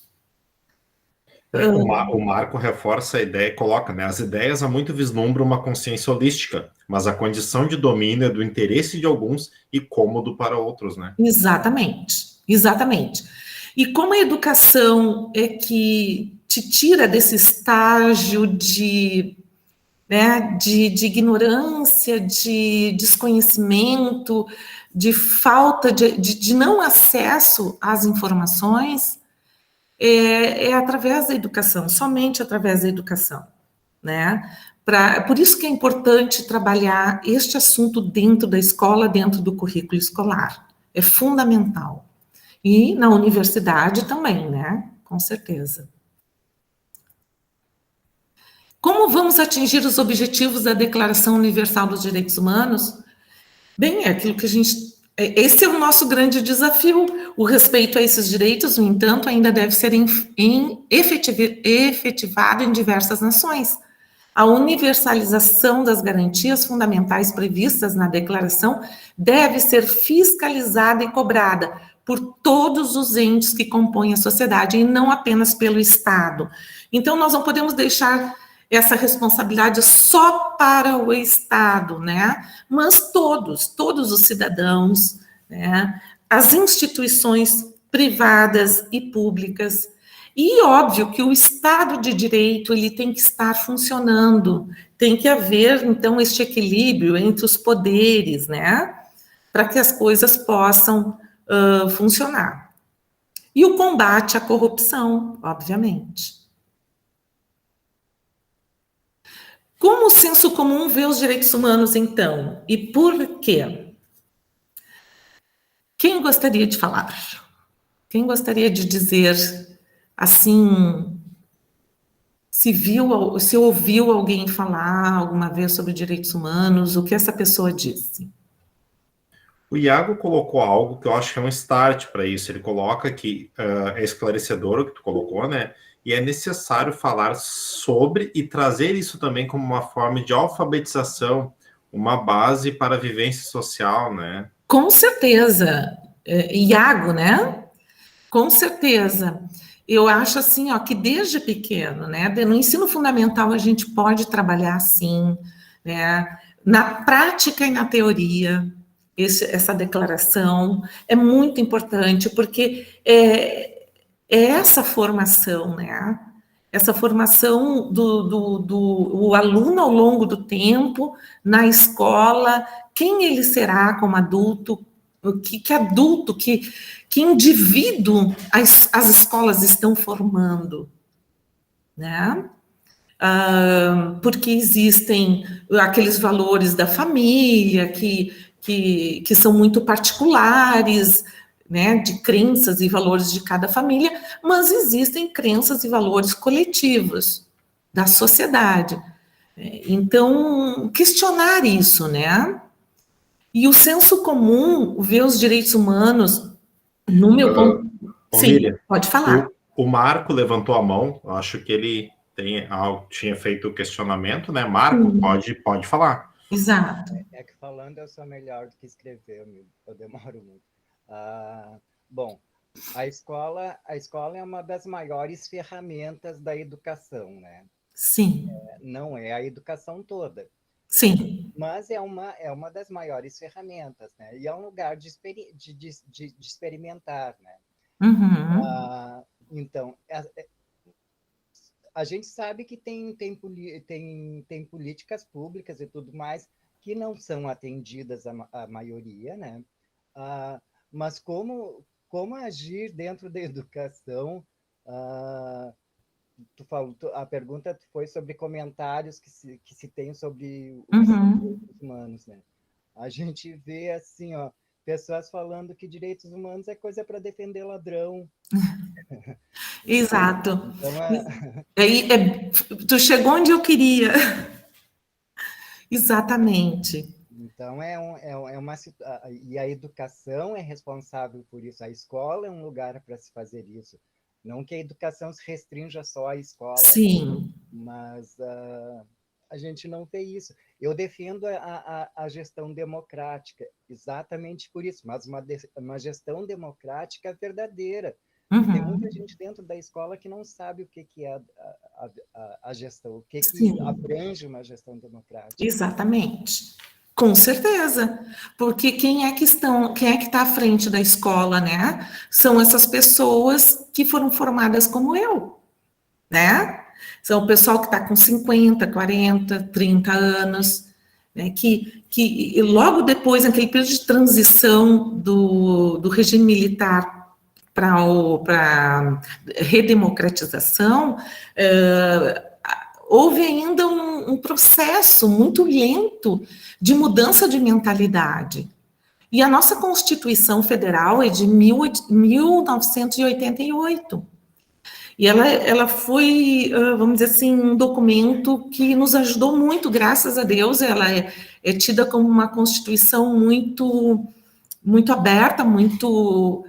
[SPEAKER 1] O Marco reforça a ideia, coloca, né? As ideias há muito vislumbram uma consciência holística, mas a condição de domínio é do interesse de alguns e cômodo para outros, né?
[SPEAKER 2] Exatamente, exatamente. E como a educação é que te tira desse estágio né, de ignorância, de desconhecimento, de falta de não acesso às informações, é através da educação, somente através da educação, né? Por isso que é importante trabalhar este assunto dentro da escola, dentro do currículo escolar. É fundamental. E na universidade também, né? Com certeza. Como vamos atingir os objetivos da Declaração Universal dos Direitos Humanos? Bem, é aquilo que a gente... Esse é o nosso grande desafio. O respeito a esses direitos, no entanto, ainda deve ser efetivado em diversas nações. A universalização das garantias fundamentais previstas na declaração deve ser fiscalizada e cobrada por todos os entes que compõem a sociedade, e não apenas pelo Estado. Então, nós não podemos deixar essa responsabilidade só para o Estado, né? Mas todos os cidadãos, né? As instituições privadas e públicas. E óbvio que o Estado de Direito ele tem que estar funcionando, tem que haver, então, este equilíbrio entre os poderes, né? Para que as coisas possam funcionar. E o combate à corrupção, obviamente. Como o senso comum vê os direitos humanos, então? E por quê? Quem gostaria de falar? Quem gostaria de dizer, assim, se ouviu alguém falar alguma vez sobre direitos humanos, o que essa pessoa disse?
[SPEAKER 1] O Iago colocou algo que eu acho que é um start para isso. Ele coloca que é esclarecedor o que tu colocou, né? E é necessário falar sobre e trazer isso também como uma forma de alfabetização, uma base para a vivência social, né?
[SPEAKER 2] Com certeza. Iago, né? Com certeza. Eu acho assim, ó, que desde pequeno, né? No ensino fundamental a gente pode trabalhar assim, né? Na prática e na teoria, essa declaração é muito importante, porque é essa formação, né? Essa formação do aluno ao longo do tempo, na escola, quem ele será como adulto, que adulto, que indivíduo as escolas estão formando, né? Porque existem aqueles valores da família que são muito particulares, né, de crenças e valores de cada família, mas existem crenças e valores coletivos da sociedade. Então, questionar isso, né? E o senso comum vê os direitos humanos, no meu ponto... Sim,
[SPEAKER 1] Miriam,
[SPEAKER 2] pode falar.
[SPEAKER 1] O Marco levantou a mão, eu acho que ele tinha feito o questionamento, né? Marco, pode falar.
[SPEAKER 2] Exato.
[SPEAKER 8] É que falando eu sou melhor do que escrever, eu demoro muito. Bom, a escola é uma das maiores ferramentas da educação, né?
[SPEAKER 2] Sim.
[SPEAKER 8] Não é a educação toda.
[SPEAKER 2] Sim.
[SPEAKER 8] Mas é uma das maiores ferramentas, né? E é um lugar de experimentar, né?
[SPEAKER 2] Uhum.
[SPEAKER 8] Então, a gente sabe que tem políticas públicas e tudo mais que não são atendidas a maioria, né? Mas como agir dentro da educação? A pergunta foi sobre comentários que se tem sobre os direitos humanos, né? A gente vê assim, pessoas falando que direitos humanos é coisa para defender ladrão.
[SPEAKER 2] Exato.
[SPEAKER 8] Então,
[SPEAKER 2] tu chegou onde eu queria. Exatamente.
[SPEAKER 8] Então, e a educação é responsável por isso. A escola é um lugar para se fazer isso. Não que a educação se restrinja só à escola.
[SPEAKER 2] Sim.
[SPEAKER 8] Mas a gente não vê isso. Eu defendo a gestão democrática, exatamente por isso, mas uma gestão democrática verdadeira. Tem muita gente dentro da escola que não sabe o que é a gestão, o que abrange uma gestão democrática.
[SPEAKER 2] Exatamente. Com certeza, porque quem é que está à frente da escola, né? São essas pessoas que foram formadas como eu, né? São o pessoal que está com 50, 40, 30 anos, né? Que logo depois, naquele período de transição do regime militar para a redemocratização, houve ainda um processo muito lento de mudança de mentalidade. E a nossa Constituição Federal é de 1988. E ela foi, vamos dizer assim, um documento que nos ajudou muito, graças a Deus. Ela é tida como uma Constituição muito, muito aberta, muito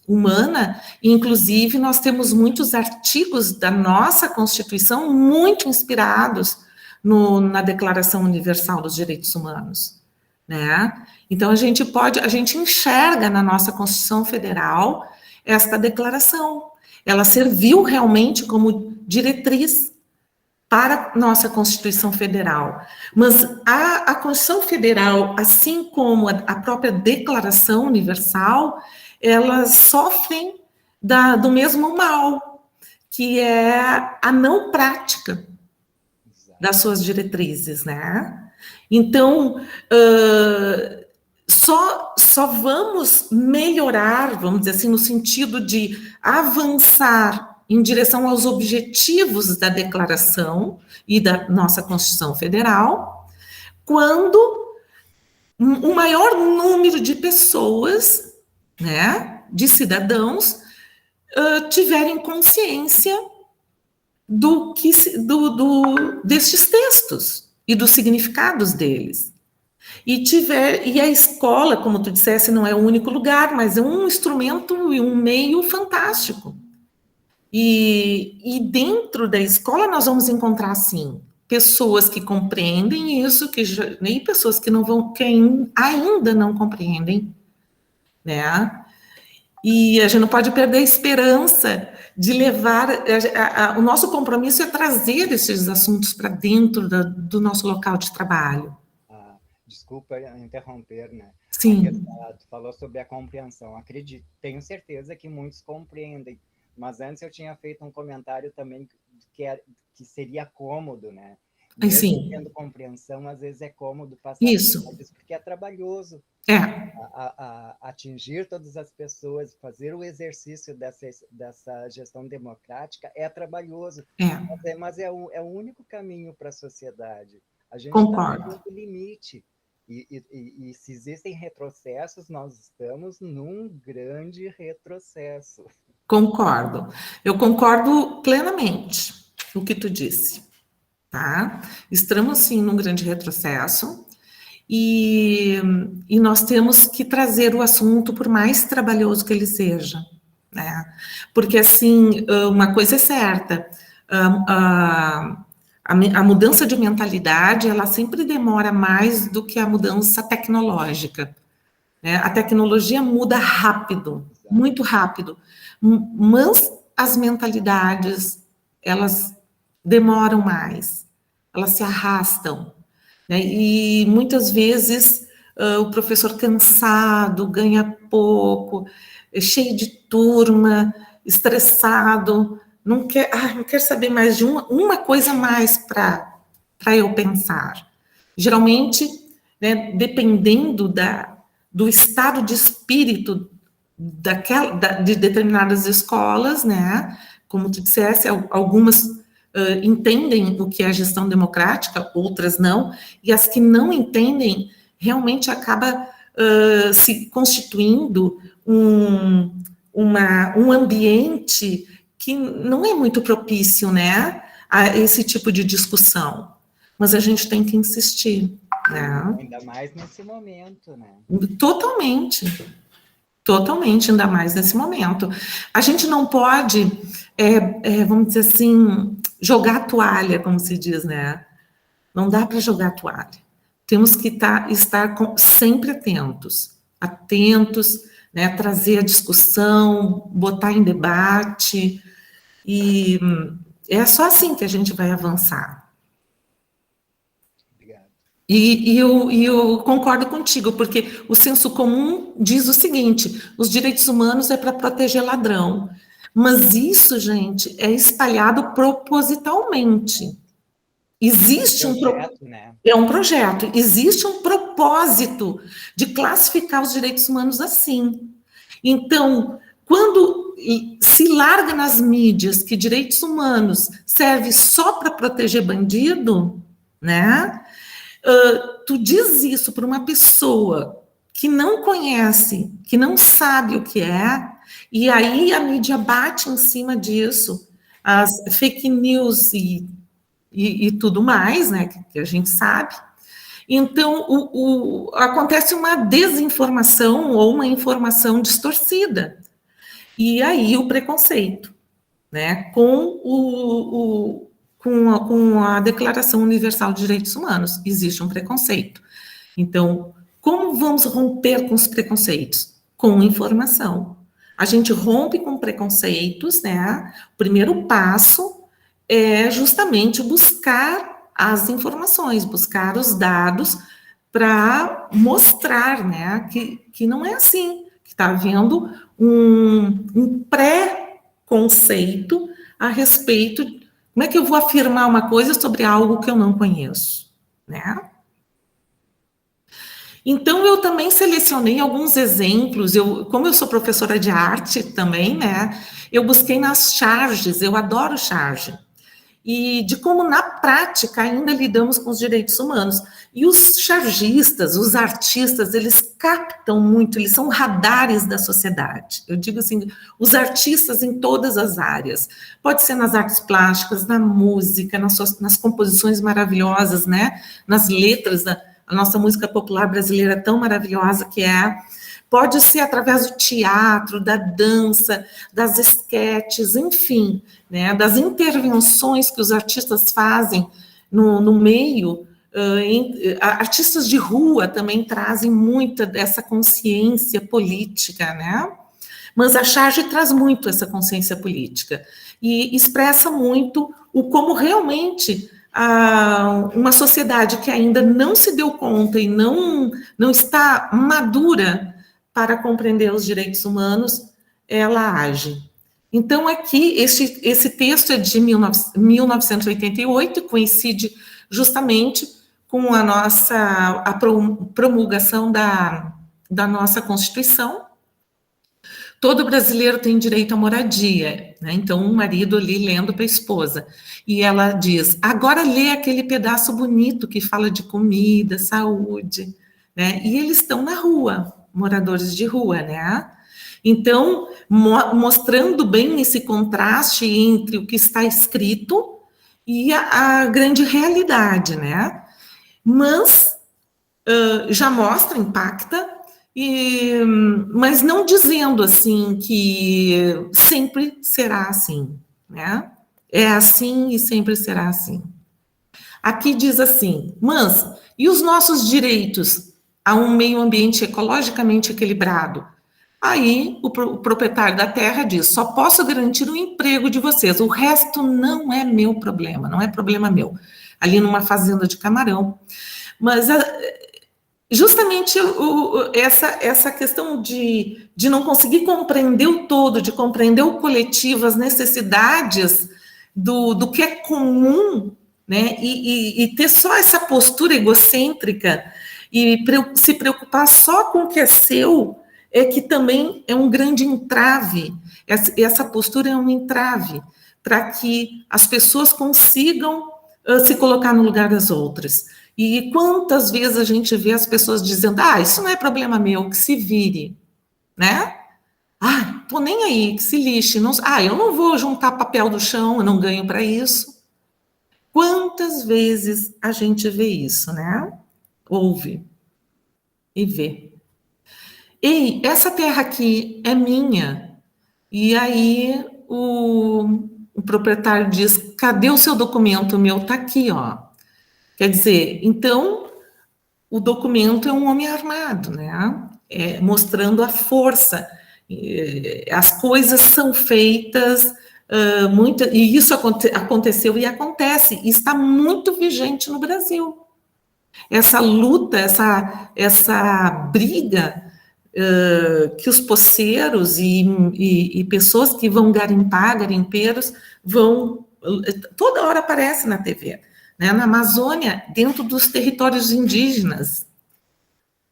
[SPEAKER 2] humana. Inclusive, nós temos muitos artigos da nossa Constituição muito inspirados na Declaração Universal dos Direitos Humanos, né? Então, a gente enxerga na nossa Constituição Federal esta declaração. Ela serviu realmente como diretriz para a nossa Constituição Federal. Mas a Constituição Federal, assim como a própria Declaração Universal, elas sofrem do mesmo mal, que é a não prática das suas diretrizes, né? Então, só vamos melhorar, vamos dizer assim, no sentido de avançar em direção aos objetivos da declaração e da nossa Constituição Federal, quando o maior número de pessoas, né, de cidadãos, tiverem consciência destes textos e dos significados deles. E a escola, como tu disseste, não é o único lugar, mas é um instrumento e um meio fantástico. E dentro da escola nós vamos encontrar, sim, pessoas que compreendem isso, e pessoas que ainda não compreendem, né? E a gente não pode perder a esperança de levar... o nosso compromisso é trazer esses assuntos para dentro do nosso local de trabalho.
[SPEAKER 8] Desculpa interromper, né?
[SPEAKER 2] Sim.
[SPEAKER 8] Tu falou sobre a compreensão. Tenho certeza que muitos compreendem, mas antes eu tinha feito um comentário também que seria cômodo, né? Mesmo
[SPEAKER 2] Sim.
[SPEAKER 8] tendo compreensão, às vezes é cômodo passar
[SPEAKER 2] isso,
[SPEAKER 8] porque é trabalhoso. Atingir todas as pessoas, fazer o exercício dessa gestão democrática é trabalhoso, mas é o único caminho para a sociedade. A gente está no limite. E se existem retrocessos, nós estamos num grande retrocesso.
[SPEAKER 2] Concordo. Eu concordo plenamente com o que tu disse, tá? Estamos, sim, num grande retrocesso e nós temos que trazer o assunto, por mais trabalhoso que ele seja, né? Porque, assim, uma coisa é certa, a mudança de mentalidade, ela sempre demora mais do que a mudança tecnológica, né? A tecnologia muda rápido, muito rápido, mas as mentalidades, elas demoram mais, elas se arrastam, né? E muitas vezes o professor cansado, ganha pouco, cheio de turma, estressado, não quer saber mais de uma coisa mais para eu pensar. Geralmente, né, dependendo do estado de espírito de determinadas escolas, né? Como tu dissesse, algumas entendem o que é gestão democrática, outras não, e as que não entendem realmente acaba se constituindo um ambiente que não é muito propício, né, a esse tipo de discussão. Mas a gente tem que insistir, né?
[SPEAKER 8] Ainda mais nesse momento, né?
[SPEAKER 2] Totalmente, ainda mais nesse momento. A gente não pode, vamos dizer assim, jogar a toalha, como se diz, né? Não dá para jogar a toalha. Temos que estar sempre atentos, né? Trazer a discussão, botar em debate, e é só assim que a gente vai avançar.
[SPEAKER 8] Obrigado.
[SPEAKER 2] E eu concordo contigo, porque o senso comum diz o seguinte: os direitos humanos é para proteger ladrão. Mas isso, gente, é espalhado propositalmente. Existe
[SPEAKER 8] né?
[SPEAKER 2] É um projeto, existe um propósito de classificar os direitos humanos assim. Então, quando se larga nas mídias que direitos humanos serve só para proteger bandido, né? Tu diz isso para uma pessoa que não conhece, que não sabe o que é, e aí a mídia bate em cima disso, as fake news e tudo mais, né, que a gente sabe. Então, acontece uma desinformação ou uma informação distorcida. E aí o preconceito, né, com a Declaração Universal de Direitos Humanos, existe um preconceito. Então, como vamos romper com os preconceitos? Com informação. A gente rompe com preconceitos, né? O primeiro passo é justamente buscar as informações, buscar os dados para mostrar, né, que não é assim, que está havendo um pré-conceito a respeito. Como é que eu vou afirmar uma coisa sobre algo que eu não conheço, né? Então, eu também selecionei alguns exemplos, como eu sou professora de arte também, né, eu busquei nas charges, eu adoro charge, e de como, na prática, ainda lidamos com os direitos humanos. E os chargistas, os artistas, eles captam muito, eles são radares da sociedade. Eu digo assim, os artistas em todas as áreas. Pode ser nas artes plásticas, na música, nas composições maravilhosas, né? Nas letras, a nossa música popular brasileira tão maravilhosa que é. Pode ser através do teatro, da dança, das esquetes, enfim, né, das intervenções que os artistas fazem no meio. Artistas de rua também trazem muita dessa consciência política, né? Mas a charge traz muito essa consciência política e expressa muito como realmente uma sociedade que ainda não se deu conta e não está madura para compreender os direitos humanos, ela age. Então, aqui, esse texto é de 1988, coincide justamente com a promulgação da nossa Constituição. Todo brasileiro tem direito à moradia, né? Então, um marido ali lendo para a esposa, e ela diz, agora lê aquele pedaço bonito que fala de comida, saúde, né? E eles estão na rua, moradores de rua, né? Então, mostrando bem esse contraste entre o que está escrito e a grande realidade, né? Mas já mostra, impacta, mas não dizendo assim que sempre será assim, né? É assim e sempre será assim. Aqui diz assim, mas e os nossos direitos a um meio ambiente ecologicamente equilibrado? Aí o proprietário da terra diz, só posso garantir o emprego de vocês, o resto não é meu problema, não é problema meu. Ali numa fazenda de camarão. Mas justamente essa questão de não conseguir compreender o todo, de compreender o coletivo, as necessidades do que é comum, né, e ter só essa postura egocêntrica, E se preocupar só com o que é seu é que também é um grande entrave. Essa postura é um entrave para que as pessoas consigam se colocar no lugar das outras. E quantas vezes a gente vê as pessoas dizendo, isso não é problema meu, que se vire, né? Tô nem aí, que se lixe. Não, eu não vou juntar papel do chão, eu não ganho para isso. Quantas vezes a gente vê isso, né? Ouve e vê. Ei, essa terra aqui é minha. E aí o proprietário diz, cadê o seu documento? O meu está aqui, ó. Quer dizer, então, o documento é um homem armado, né? Mostrando a força. As coisas são feitas, e isso aconteceu e acontece, e está muito vigente no Brasil. Essa luta, essa briga que os poceiros e pessoas que vão garimpar, garimpeiros, toda hora aparece na TV, né? Na Amazônia, dentro dos territórios indígenas,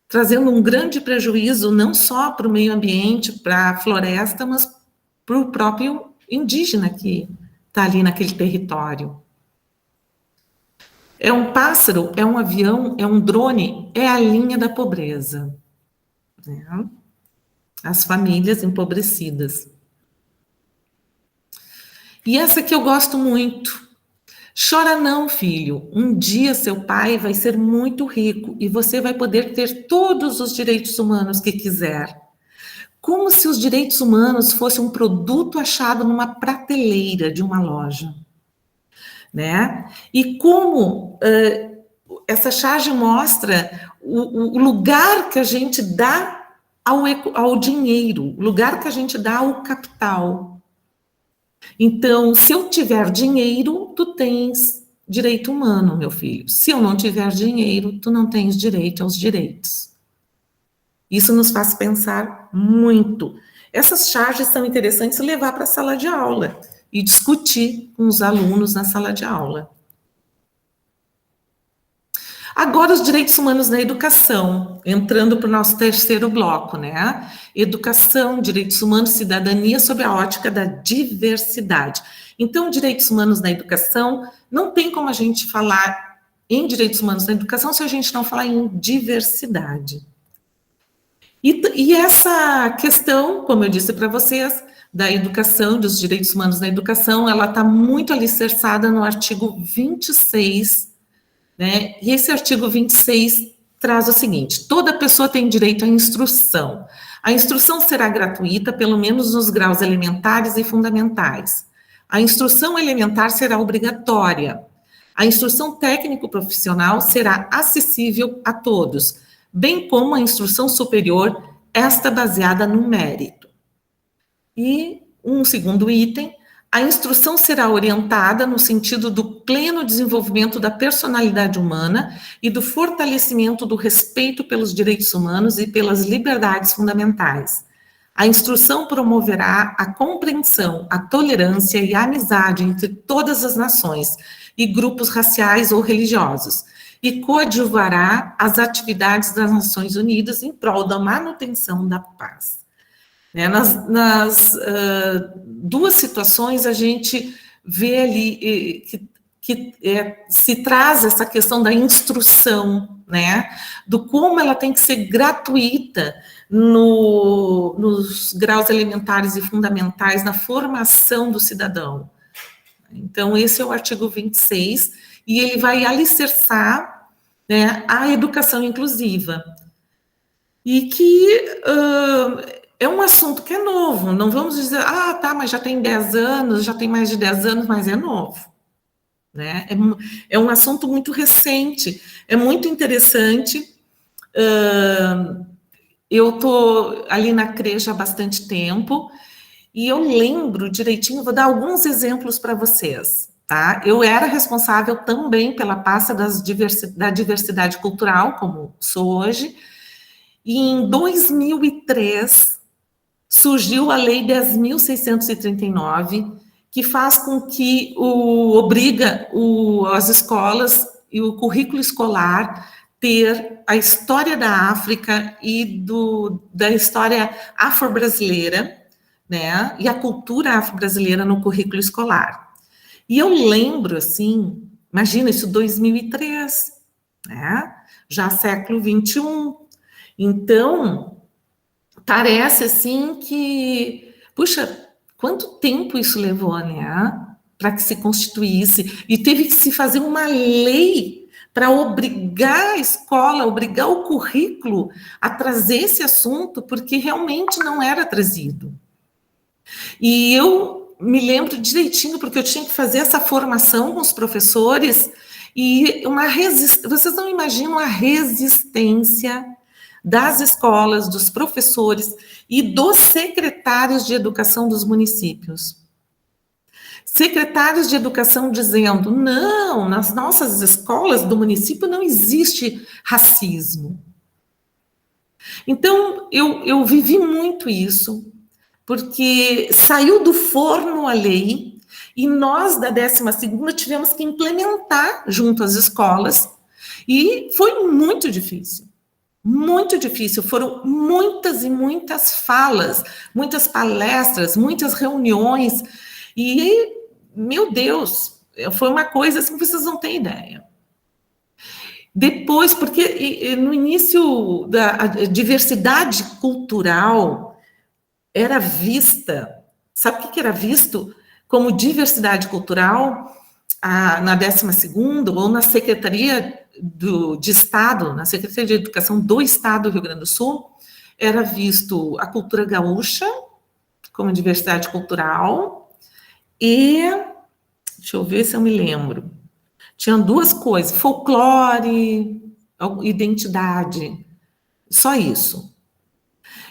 [SPEAKER 2] trazendo um grande prejuízo não só para o meio ambiente, para a floresta, mas para o próprio indígena que está ali naquele território. É um pássaro, é um avião, é um drone, é a linha da pobreza. Né? As famílias empobrecidas. E essa que eu gosto muito. Chora não, filho. Um dia seu pai vai ser muito rico e você vai poder ter todos os direitos humanos que quiser. Como se os direitos humanos fossem um produto achado numa prateleira de uma loja. Né? E como essa charge mostra o lugar que a gente dá ao dinheiro, o lugar que a gente dá ao capital. Então, se eu tiver dinheiro, tu tens direito humano, meu filho. Se eu não tiver dinheiro, tu não tens direito aos direitos. Isso nos faz pensar muito. Essas charges são interessantes levar para a sala de aula e discutir com os alunos na sala de aula. Agora, os direitos humanos na educação, entrando para o nosso terceiro bloco, né? Educação, direitos humanos, cidadania, sob a ótica da diversidade. Então, direitos humanos na educação, não tem como a gente falar em direitos humanos na educação se a gente não falar em diversidade. E essa questão, como eu disse para vocês, da educação, dos direitos humanos na educação, ela está muito alicerçada no artigo 26, né? E esse artigo 26 traz o seguinte: toda pessoa tem direito à instrução. A instrução será gratuita, pelo menos nos graus elementares e fundamentais. A instrução elementar será obrigatória. A instrução técnico-profissional será acessível a todos, bem como a instrução superior, esta baseada no mérito. E um segundo item: a instrução será orientada no sentido do pleno desenvolvimento da personalidade humana e do fortalecimento do respeito pelos direitos humanos e pelas liberdades fundamentais. A instrução promoverá a compreensão, a tolerância e a amizade entre todas as nações e grupos raciais ou religiosos, e coadjuvará as atividades das Nações Unidas em prol da manutenção da paz. Nas duas situações, a gente vê ali que se traz essa questão da instrução, né? Do como ela tem que ser gratuita nos graus elementares e fundamentais, na formação do cidadão. Então, esse é o artigo 26, e ele vai alicerçar, né, a educação inclusiva. E que é um assunto que é novo, não vamos dizer, mas já tem 10 anos, já tem mais de 10 anos, mas é novo. Né? É um assunto muito recente, é muito interessante. Eu estou ali na CREJ há bastante tempo, e eu lembro direitinho, vou dar alguns exemplos para vocês. Tá? Eu era responsável também pela pasta da diversidade cultural, como sou hoje, e em 2003 surgiu a Lei 10.639, que faz com que obriga as escolas e o currículo escolar ter a história da África e da história afro-brasileira, né, e a cultura afro-brasileira no currículo escolar. E eu lembro, assim, imagina isso, 2003, né, já século XXI. Então, parece, assim, que, puxa, quanto tempo isso levou, né, para que se constituísse, e teve que se fazer uma lei para obrigar a escola, obrigar o currículo a trazer esse assunto, porque realmente não era trazido. E eu me lembro direitinho, porque eu tinha que fazer essa formação com os professores, e vocês não imaginam a resistência das escolas, dos professores e dos secretários de educação dos municípios. Secretários de educação dizendo, não, nas nossas escolas do município não existe racismo. Então, eu vivi muito isso, porque saiu do forno a lei, e nós, da 12ª, tivemos que implementar junto às escolas, e foi muito difícil. Muito difícil, foram muitas e muitas falas, muitas palestras, muitas reuniões, e, meu Deus, foi uma coisa assim que vocês não têm ideia. Depois, porque no início da diversidade cultural era vista, sabe o que era visto como diversidade cultural na 12ª ou na Secretaria de Estado, na Secretaria de Educação do Estado do Rio Grande do Sul, era visto a cultura gaúcha como diversidade cultural e, deixa eu ver se eu me lembro, tinham duas coisas, folclore, identidade, só isso.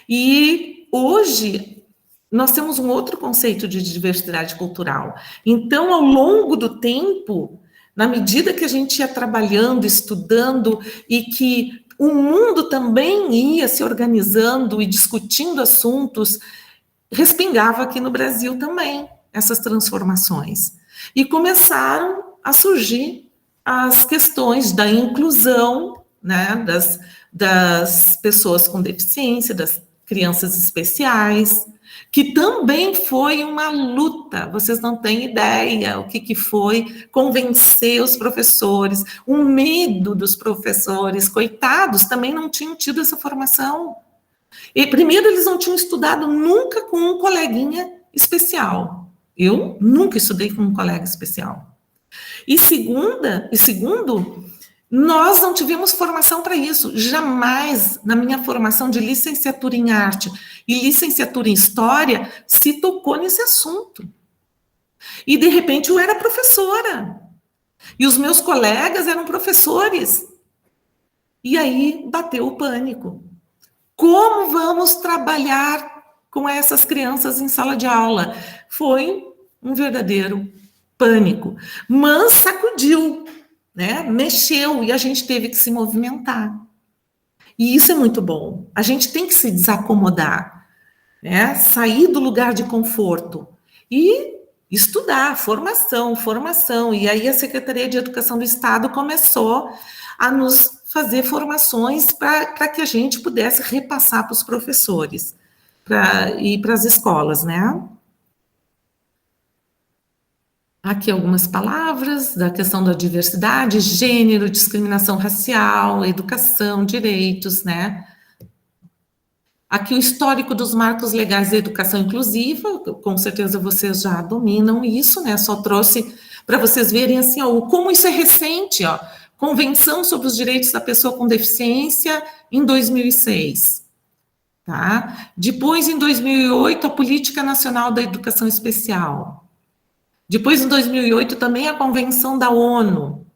[SPEAKER 2] E hoje nós temos um outro conceito de diversidade cultural. Então, ao longo do tempo, na medida que a gente ia trabalhando, estudando, e que o mundo também ia se organizando e discutindo assuntos, respingava aqui no Brasil também essas transformações. E começaram a surgir as questões da inclusão, né, das pessoas com deficiência, das crianças especiais, que também foi uma luta, vocês não têm ideia o que foi convencer os professores, o medo dos professores, coitados, também não tinham tido essa formação. E primeiro, eles não tinham estudado nunca com um coleguinha especial. Eu nunca estudei com um colega especial. E segundo, nós não tivemos formação para isso. Jamais, na minha formação de licenciatura em arte e licenciatura em história, se tocou nesse assunto. E, de repente, eu era professora. E os meus colegas eram professores. E aí bateu o pânico. Como vamos trabalhar com essas crianças em sala de aula? Foi um verdadeiro pânico. Mas sacudiu, né? Mexeu, e a gente teve que se movimentar. E isso é muito bom. A gente tem que se desacomodar, né? Sair do lugar de conforto e estudar, formação. E aí a Secretaria de Educação do Estado começou a nos fazer formações para que a gente pudesse repassar para os professores e para as escolas, né? Aqui algumas palavras da questão da diversidade, gênero, discriminação racial, educação, direitos, né? Aqui o histórico dos marcos legais da educação inclusiva, com certeza vocês já dominam isso, né? Só trouxe para vocês verem assim, ó, como isso é recente, ó. Convenção sobre os Direitos da Pessoa com Deficiência, em 2006. Tá? Depois, em 2008, a Política Nacional da Educação Especial. Depois, em 2008, também a Convenção da ONU.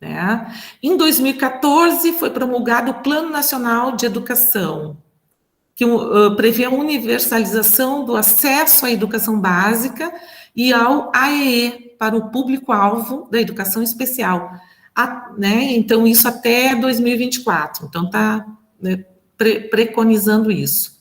[SPEAKER 2] Né? Em 2014, foi promulgado o Plano Nacional de Educação, que prevê a universalização do acesso à educação básica e ao AEE, para o público-alvo da educação especial. Né? Então, isso até 2024. Então, está, né, preconizando isso.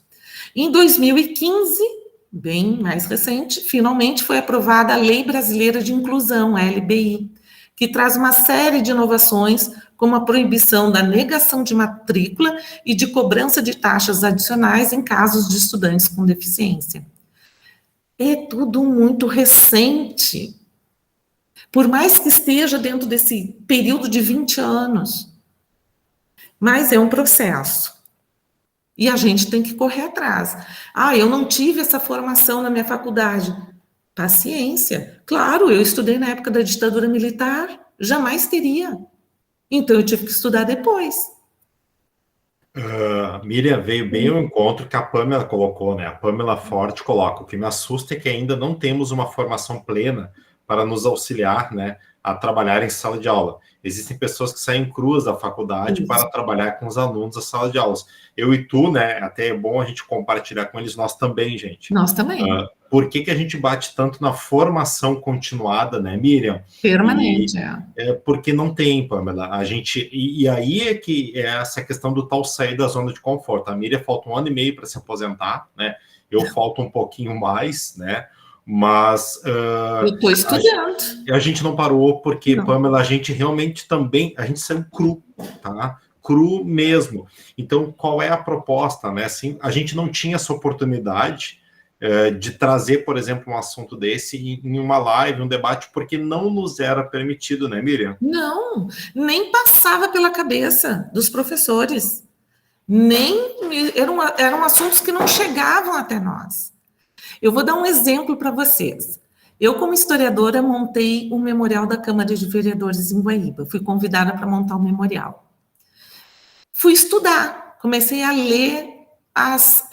[SPEAKER 2] Em 2015, bem mais recente, finalmente foi aprovada a Lei Brasileira de Inclusão, a LBI, que traz uma série de inovações como a proibição da negação de matrícula e de cobrança de taxas adicionais em casos de estudantes com deficiência. É tudo muito recente. Por mais que esteja dentro desse período de 20 anos. Mas é um processo. E a gente tem que correr atrás. Eu não tive essa formação na minha faculdade. Paciência. Claro, eu estudei na época da ditadura militar. Jamais teria. Então, eu tive que estudar depois.
[SPEAKER 1] Miriam, veio bem ao encontro que a Pamela colocou, né? A Pamela Forte coloca: o que me assusta é que ainda não temos uma formação plena para nos auxiliar, né, a trabalhar em sala de aula. Existem pessoas que saem cruas da faculdade para trabalhar com os alunos da sala de aulas. Eu e tu, né, até é bom a gente compartilhar com eles, nós também, gente.
[SPEAKER 2] Nós também.
[SPEAKER 1] Por que a gente bate tanto na formação continuada, né, Miriam?
[SPEAKER 2] Permanente,
[SPEAKER 1] porque não tem, Pamela. A gente, e aí é que é essa questão do tal sair da zona de conforto. A Miriam falta 1 ano e meio para se aposentar, né? Eu falto um pouquinho mais, né? Mas
[SPEAKER 2] eu estou estudando.
[SPEAKER 1] A gente não parou porque, não. Pamela, a gente realmente também, a gente saiu cru, tá? Cru mesmo. Então, qual é a proposta, né? Assim, a gente não tinha essa oportunidade de trazer, por exemplo, um assunto desse em uma live, um debate, porque não nos era permitido, né, Miriam?
[SPEAKER 2] Não, nem passava pela cabeça dos professores. Eram assuntos que não chegavam até nós. Eu vou dar um exemplo para vocês. Eu, como historiadora, montei um memorial da Câmara de Vereadores em Guaíba. Fui convidada para montar um memorial. Fui estudar, comecei a ler as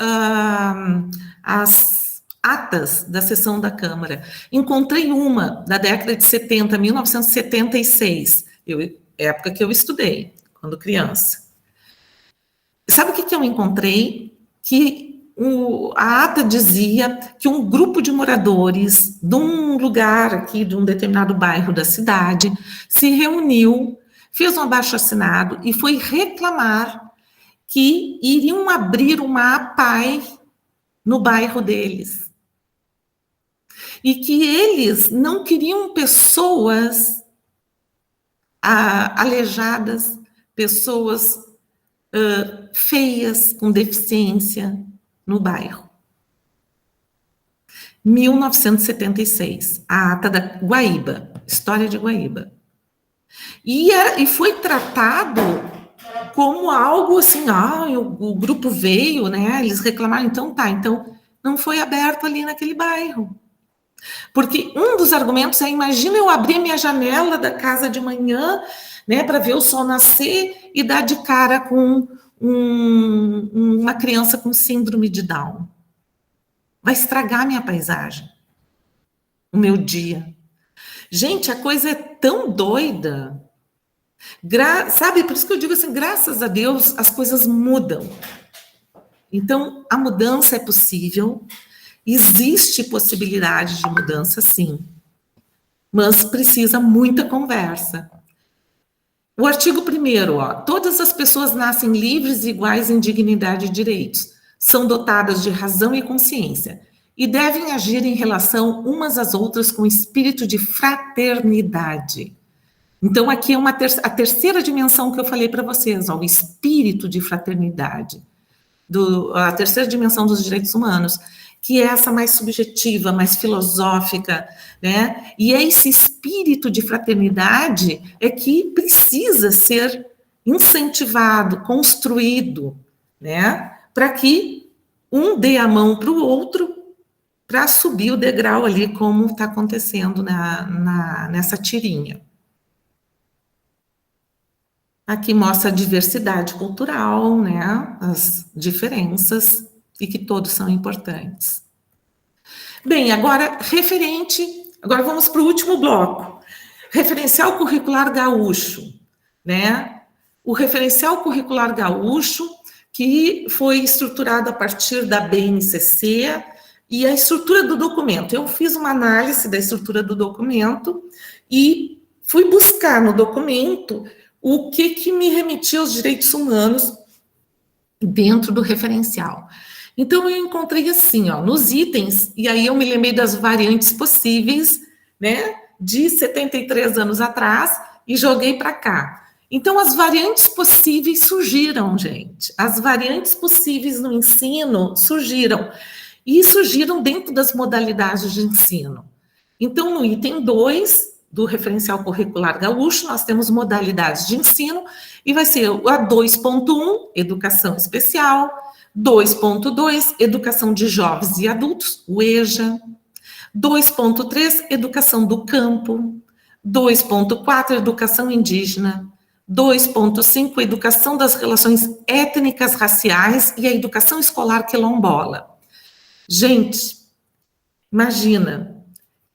[SPEAKER 2] atas da sessão da Câmara. Encontrei uma da década de 70, 1976, época que eu estudei, quando criança. Sabe o que eu encontrei? Que a ata dizia que um grupo de moradores de um lugar aqui, de um determinado bairro da cidade, se reuniu, fez um abaixo-assinado e foi reclamar que iriam abrir uma APAE no bairro deles. E que eles não queriam pessoas aleijadas, pessoas feias, com deficiência, no bairro. 1976, a ata da Guaíba, história de Guaíba. E foi tratado como algo assim, o grupo veio, né, eles reclamaram, então não foi aberto ali naquele bairro. Porque um dos argumentos é, imagina eu abrir minha janela da casa de manhã, né, para ver o sol nascer e dar de cara com uma criança com síndrome de Down. Vai estragar minha paisagem, o meu dia. Gente, a coisa é tão doida. Sabe, por isso que eu digo assim, graças a Deus, as coisas mudam. Então, a mudança é possível, existe possibilidade de mudança, sim, mas precisa muita conversa. O artigo 1º, todas as pessoas nascem livres e iguais em dignidade e direitos, são dotadas de razão e consciência, e devem agir em relação umas às outras com espírito de fraternidade. Então, aqui é a terceira dimensão que eu falei para vocês, o espírito de fraternidade, a terceira dimensão dos direitos humanos, que é essa mais subjetiva, mais filosófica, né? E é esse espírito de fraternidade é que precisa ser incentivado, construído, né? Para que um dê a mão para o outro para subir o degrau ali, como está acontecendo nessa tirinha. Aqui mostra a diversidade cultural, né? As diferenças, e que todos são importantes. Bem, agora vamos para o último bloco. Referencial curricular gaúcho, né? O referencial curricular gaúcho, que foi estruturado a partir da BNCC, e a estrutura do documento. Eu fiz uma análise da estrutura do documento e fui buscar no documento o que me remetia aos direitos humanos dentro do referencial. Então, eu encontrei assim, nos itens, e aí eu me lembrei das variantes possíveis, né, de 73 anos atrás, e joguei para cá. Então, as variantes possíveis surgiram, gente. As variantes possíveis no ensino surgiram. E surgiram dentro das modalidades de ensino. Então, no item 2 do referencial curricular gaúcho, nós temos modalidades de ensino, e vai ser a 2.1, educação especial, 2.2, educação de jovens e adultos, o EJA, 2.3, educação do campo, 2.4, educação indígena, 2.5, educação das relações étnicas, raciais e a educação escolar quilombola. Gente, imagina,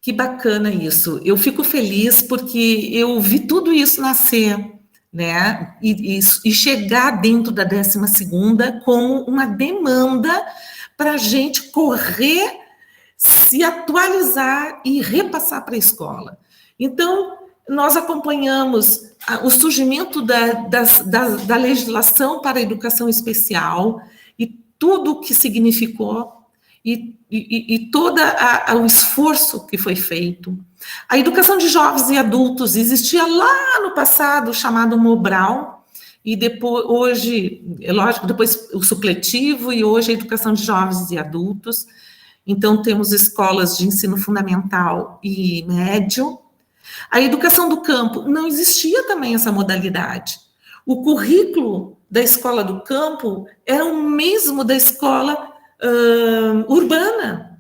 [SPEAKER 2] que bacana isso. Eu fico feliz porque eu vi tudo isso nascer, né? E chegar dentro da 12ª como uma demanda para a gente correr, se atualizar e repassar para a escola. Então, nós acompanhamos o surgimento da legislação para a educação especial e tudo o que significou e todo o esforço que foi feito. A educação de jovens e adultos existia lá no passado, chamado Mobral, e depois, hoje, é lógico, depois o supletivo, e hoje a educação de jovens e adultos. Então, temos escolas de ensino fundamental e médio. A educação do campo, não existia também essa modalidade. O currículo da escola do campo era o mesmo da escola urbana.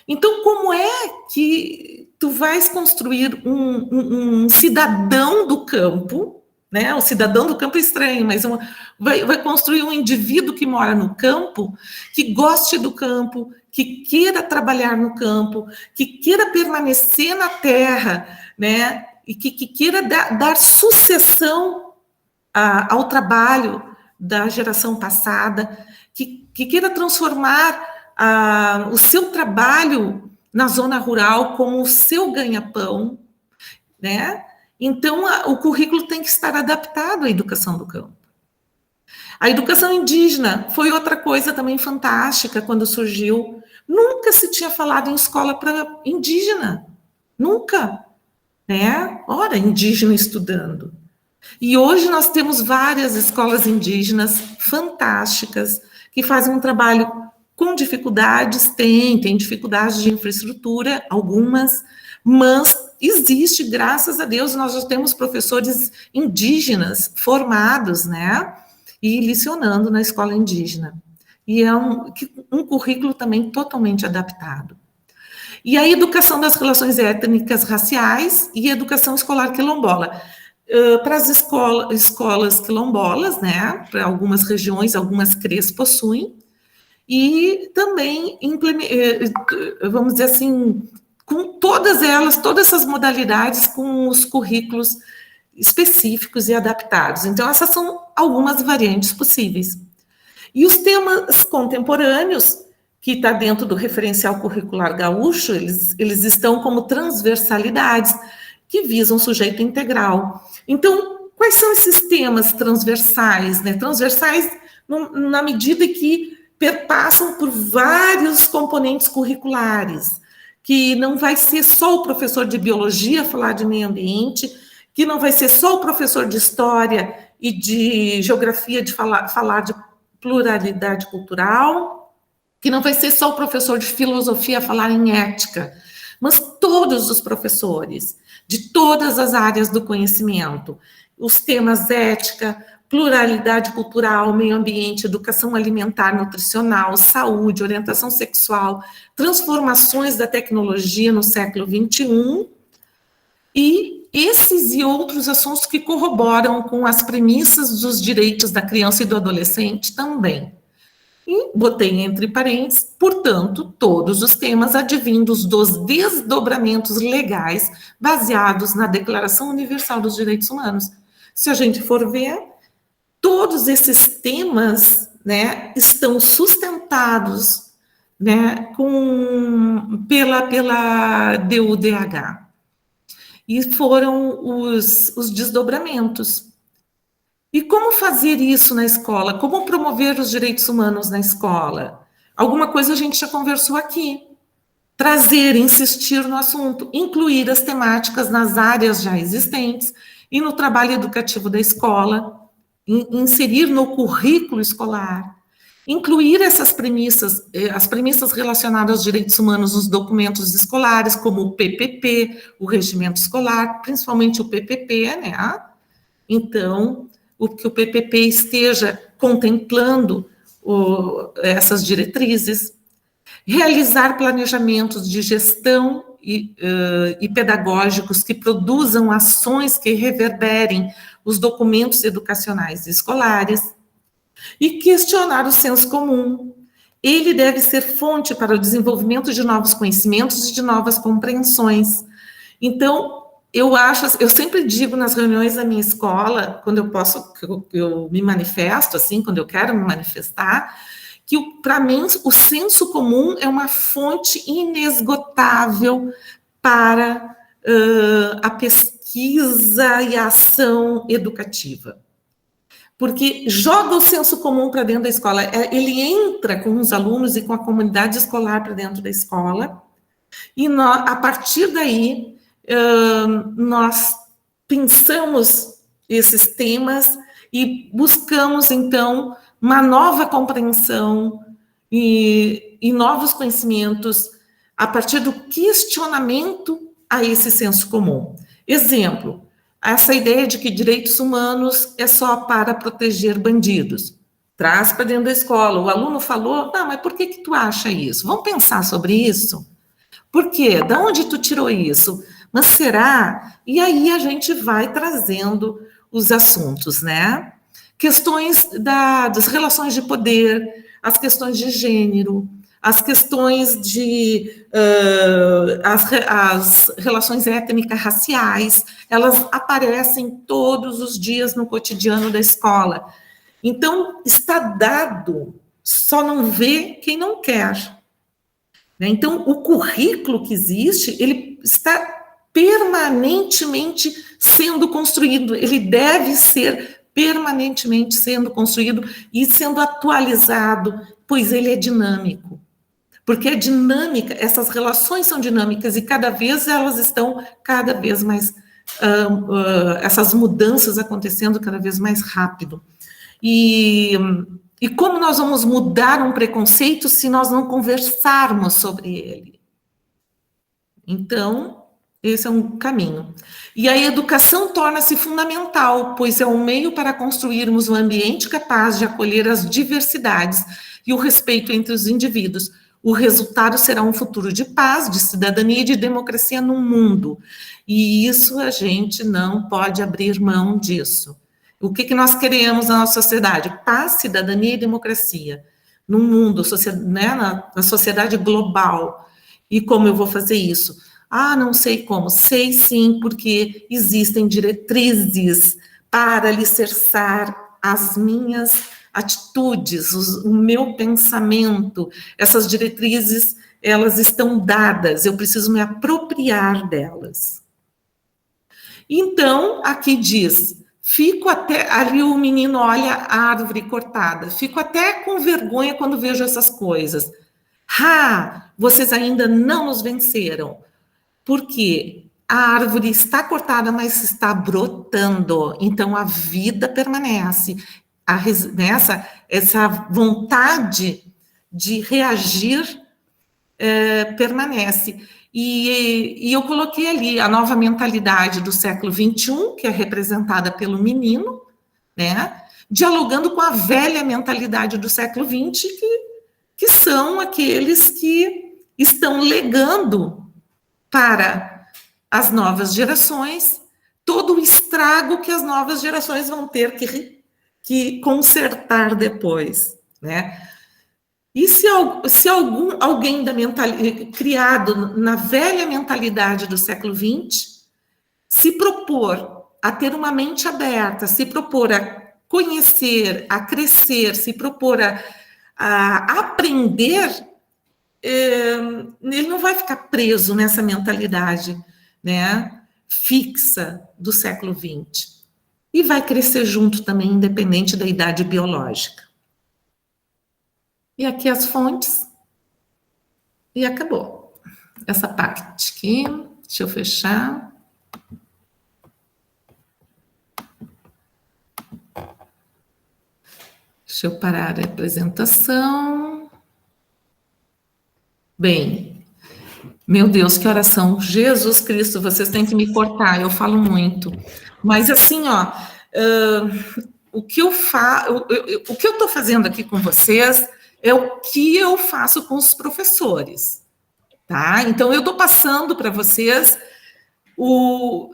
[SPEAKER 2] Então, como é que tu vais construir um cidadão do campo, né? O cidadão do campo é estranho, mas vai construir um indivíduo que mora no campo, que goste do campo, que queira trabalhar no campo, que queira permanecer na terra, né? E que queira dar sucessão ao trabalho da geração passada, que queira transformar o seu trabalho na zona rural como o seu ganha-pão, né? Então, o currículo tem que estar adaptado à educação do campo. A educação indígena foi outra coisa também fantástica quando surgiu. Nunca se tinha falado em escola para indígena. Nunca. Né? Ora, indígena estudando. E hoje nós temos várias escolas indígenas fantásticas que fazem um trabalho com dificuldades, tem dificuldades de infraestrutura, algumas, mas existe, graças a Deus, nós já temos professores indígenas formados, né, e lecionando na escola indígena. E é um currículo também totalmente adaptado. E a educação das relações étnicas raciais e a educação escolar quilombola. Para as escolas quilombolas, né, para algumas regiões, algumas CREs possuem, e também, vamos dizer assim, com todas essas modalidades, com os currículos específicos e adaptados. Então, essas são algumas variantes possíveis. E os temas contemporâneos, que está dentro do referencial curricular gaúcho, eles estão como transversalidades, que visam o sujeito integral. Então, quais são esses temas transversais, né? Transversais na medida que perpassam por vários componentes curriculares, que não vai ser só o professor de biologia falar de meio ambiente, que não vai ser só o professor de história e de geografia de falar de pluralidade cultural, que não vai ser só o professor de filosofia falar em ética, mas todos os professores de todas as áreas do conhecimento, os temas ética, pluralidade cultural, meio ambiente, educação alimentar, nutricional, saúde, orientação sexual, transformações da tecnologia no século XXI, e esses e outros assuntos que corroboram com as premissas dos direitos da criança e do adolescente também. E botei entre parênteses, portanto, todos os temas advindos dos desdobramentos legais baseados na Declaração Universal dos Direitos Humanos. Se a gente for ver, todos esses temas, né, estão sustentados, né, pela DUDH. E foram os desdobramentos. E como fazer isso na escola? Como promover os direitos humanos na escola? Alguma coisa a gente já conversou aqui. Trazer, insistir no assunto, incluir as temáticas nas áreas já existentes. e no trabalho educativo da escola, inserir no currículo escolar, incluir essas premissas, as premissas relacionadas aos direitos humanos nos documentos escolares, como o PPP, o regimento escolar, principalmente o PPP, né? Então, que o PPP esteja contemplando essas diretrizes, realizar planejamentos de gestão e pedagógicos que produzam ações que reverberem os documentos educacionais e escolares, e questionar o senso comum. Ele deve ser fonte para o desenvolvimento de novos conhecimentos e de novas compreensões. Então, eu sempre digo nas reuniões da minha escola, quando eu me manifesto, assim, quando eu quero me manifestar, que para mim o senso comum é uma fonte inesgotável para a pesquisa e a ação educativa. Porque joga o senso comum para dentro da escola, ele entra com os alunos e com a comunidade escolar para dentro da escola, e a partir daí nós pensamos esses temas e buscamos, então, uma nova compreensão e novos conhecimentos a partir do questionamento a esse senso comum. Exemplo, essa ideia de que direitos humanos é só para proteger bandidos. Traz para dentro da escola. O aluno falou, não, mas por que tu acha isso? Vamos pensar sobre isso? Por quê? Da onde tu tirou isso? Mas será? E aí a gente vai trazendo os assuntos, né? Questões das relações de poder, as questões de gênero, as questões de as relações étnico-raciais, elas aparecem todos os dias no cotidiano da escola. Então, está dado, só não vê quem não quer. Então, o currículo que existe, ele está permanentemente sendo construído, ele deve ser permanentemente sendo construído e sendo atualizado, pois ele é dinâmico. Porque é dinâmica, essas relações são dinâmicas e cada vez elas estão cada vez mais, essas mudanças acontecendo cada vez mais rápido. E como nós vamos mudar um preconceito se nós não conversarmos sobre ele? Então, esse é um caminho. E a educação torna-se fundamental, pois é um meio para construirmos um ambiente capaz de acolher as diversidades e o respeito entre os indivíduos. O resultado será um futuro de paz, de cidadania e de democracia no mundo. E isso a gente não pode abrir mão disso. O que nós queremos na nossa sociedade? Paz, cidadania e democracia. No mundo, né, na sociedade global. E como eu vou fazer isso? Não sei como. Sei sim, porque existem diretrizes para alicerçar as minhas atitudes, o meu pensamento. Essas diretrizes, elas estão dadas, eu preciso me apropriar delas. Então, aqui diz, fico até, ali o menino olha a árvore cortada, fico até com vergonha quando vejo essas coisas. Vocês ainda não nos venceram, porque a árvore está cortada, mas está brotando, então a vida permanece. Essa vontade de reagir permanece. E eu coloquei ali a nova mentalidade do século XXI, que é representada pelo menino, né, dialogando com a velha mentalidade do século XX, que são aqueles que estão legando para as novas gerações todo o estrago que as novas gerações vão ter que consertar depois, né? E se alguém criado na velha mentalidade do século XX se propor a ter uma mente aberta, se propor a conhecer, a crescer, se propor a aprender, ele não vai ficar preso nessa mentalidade, né, fixa do século XX. E vai crescer junto também, independente da idade biológica. E aqui as fontes. E acabou. Essa parte aqui, deixa eu fechar. Deixa eu parar a apresentação. Bem, meu Deus, que oração. Jesus Cristo, vocês têm que me cortar, eu falo muito. Mas assim, ó, o que eu estou fazendo aqui com vocês é o que eu faço com os professores, tá? Então, eu estou passando para vocês o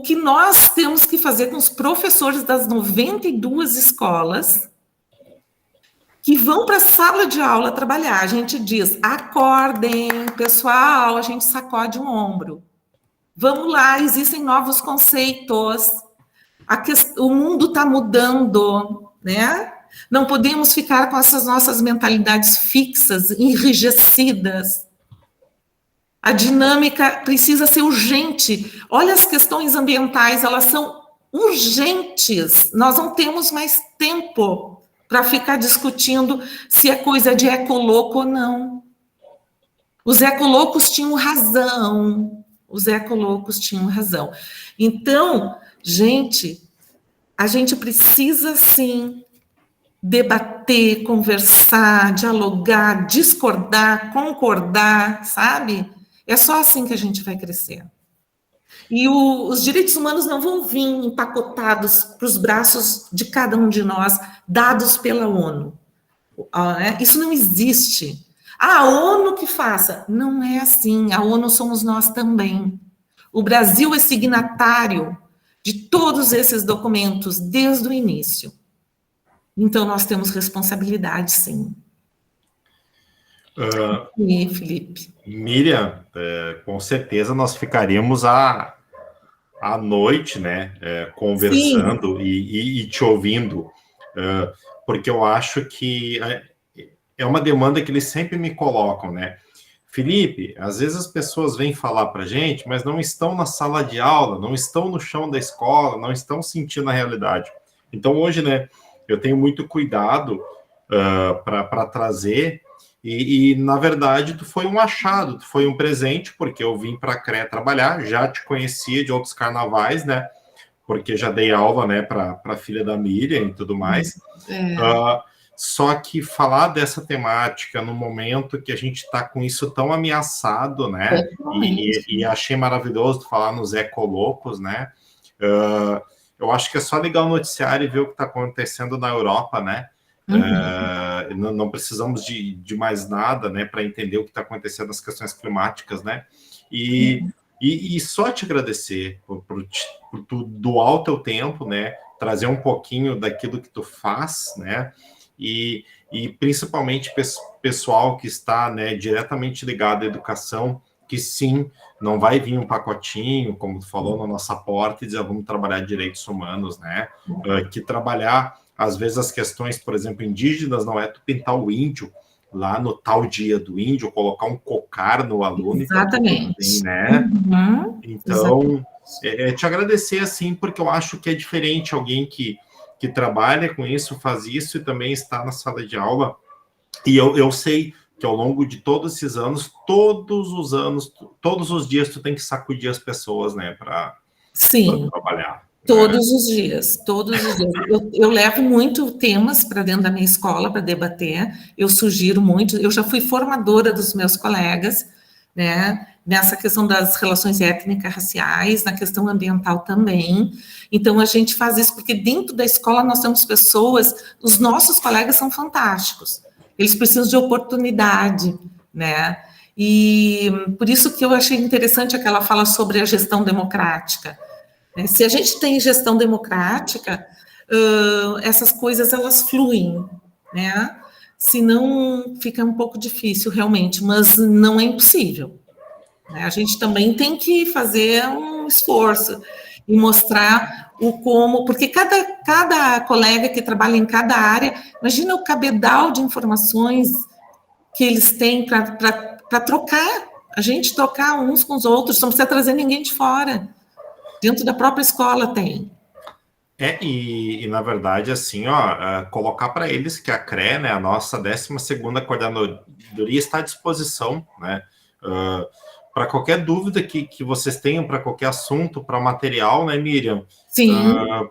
[SPEAKER 2] que nós temos que fazer com os professores das 92 escolas que vão para a sala de aula trabalhar. A gente diz, acordem, pessoal, a gente sacode um ombro. Vamos lá, existem novos conceitos. O mundo está mudando, né? Não podemos ficar com essas nossas mentalidades fixas, enrijecidas. A dinâmica precisa ser urgente. Olha as questões ambientais, elas são urgentes. Nós não temos mais tempo para ficar discutindo se é coisa de ecoloco ou não. Os ecolocos tinham razão. Os ecolocos tinham razão. Então, gente, a gente precisa, sim, debater, conversar, dialogar, discordar, concordar, sabe? É só assim que a gente vai crescer. E os direitos humanos não vão vir empacotados para os braços de cada um de nós, dados pela ONU. Isso não existe. A ONU que faça. Não é assim. A ONU somos nós também. O Brasil é signatário de todos esses documentos desde o início. Então, nós temos responsabilidade, sim. E Felipe?
[SPEAKER 1] Miriam, com certeza nós ficaríamos à noite, né, conversando e te ouvindo, porque eu acho que é uma demanda que eles sempre me colocam, né? Felipe, às vezes as pessoas vêm falar para a gente, mas não estão na sala de aula, não estão no chão da escola, não estão sentindo a realidade. Então, hoje, né, eu tenho muito cuidado para trazer, e, na verdade, tu foi um achado, tu foi um presente, porque eu vim para a CRE trabalhar, já te conhecia de outros carnavais, né, porque já dei aula, né, para a filha da Miriam e tudo mais. Só que falar dessa temática no momento que a gente está com isso tão ameaçado, né? E achei maravilhoso falar nos ecolocos, né? Eu acho que é só ligar o noticiário e ver o que está acontecendo na Europa, né? Não precisamos de mais nada, né? Para entender o que está acontecendo nas questões climáticas, né? E só te agradecer por tu doar o teu tempo, né? Trazer um pouquinho daquilo que tu faz, né? E principalmente pessoal que está, né, diretamente ligado à educação, que sim, não vai vir um pacotinho, como tu falou, na nossa porta e dizer, vamos trabalhar direitos humanos, né? Que trabalhar, às vezes, as questões, por exemplo, indígenas, não é tu pintar o índio lá no tal dia do índio, colocar um cocar no aluno.
[SPEAKER 2] Exatamente.
[SPEAKER 1] E tá tudo bem, né? Então, te agradecer, assim, porque eu acho que é diferente alguém que trabalha com isso, faz isso e também está na sala de aula. E eu sei que ao longo de todos esses anos, todos os dias, tu tem que sacudir as pessoas, né, para trabalhar.
[SPEAKER 2] Todos os dias. Eu levo muito temas para dentro da minha escola para debater, eu sugiro muito, eu já fui formadora dos meus colegas, né, nessa questão das relações étnicas, raciais, na questão ambiental também. Então, a gente faz isso porque dentro da escola nós temos pessoas, os nossos colegas são fantásticos, eles precisam de oportunidade, né? E por isso que eu achei interessante aquela fala sobre a gestão democrática. Se a gente tem gestão democrática, essas coisas, elas fluem, né? Senão, fica um pouco difícil, realmente, mas não é impossível. A gente também tem que fazer um esforço e mostrar o como, porque cada colega que trabalha em cada área, imagina o cabedal de informações que eles têm para trocar, a gente trocar uns com os outros, não precisa trazer ninguém de fora, dentro da própria escola tem.
[SPEAKER 1] E na verdade, assim, colocar para eles que a CRE, né, a nossa 12ª coordenadoria está à disposição, né, para qualquer dúvida que vocês tenham, para qualquer assunto, para material, né, Miriam?
[SPEAKER 2] Sim.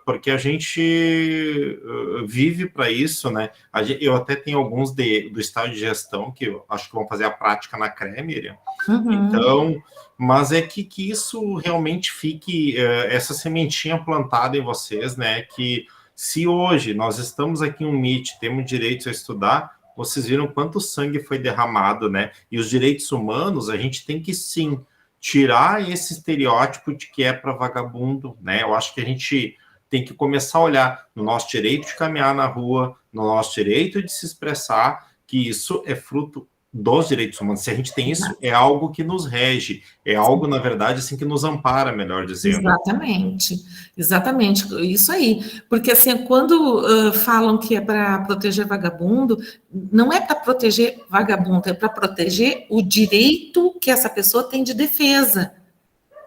[SPEAKER 1] Porque a gente vive para isso, né? Eu até tenho alguns do estágio de gestão que eu acho que vão fazer a prática na CRE, Miriam. Então, mas é que isso realmente fique, essa sementinha plantada em vocês, né? Que se hoje nós estamos aqui em um MIT, temos direito a estudar, vocês viram quanto sangue foi derramado, né? E os direitos humanos, a gente tem que, sim, tirar esse estereótipo de que é para vagabundo, né? Eu acho que a gente tem que começar a olhar no nosso direito de caminhar na rua, no nosso direito de se expressar, que isso é fruto dos direitos humanos. Se a gente tem isso, é algo que nos rege, é algo, na verdade, assim, que nos ampara, melhor dizendo.
[SPEAKER 2] Exatamente, isso aí. Porque, assim, quando falam que é para proteger vagabundo, não é para proteger vagabundo, é para proteger o direito que essa pessoa tem de defesa,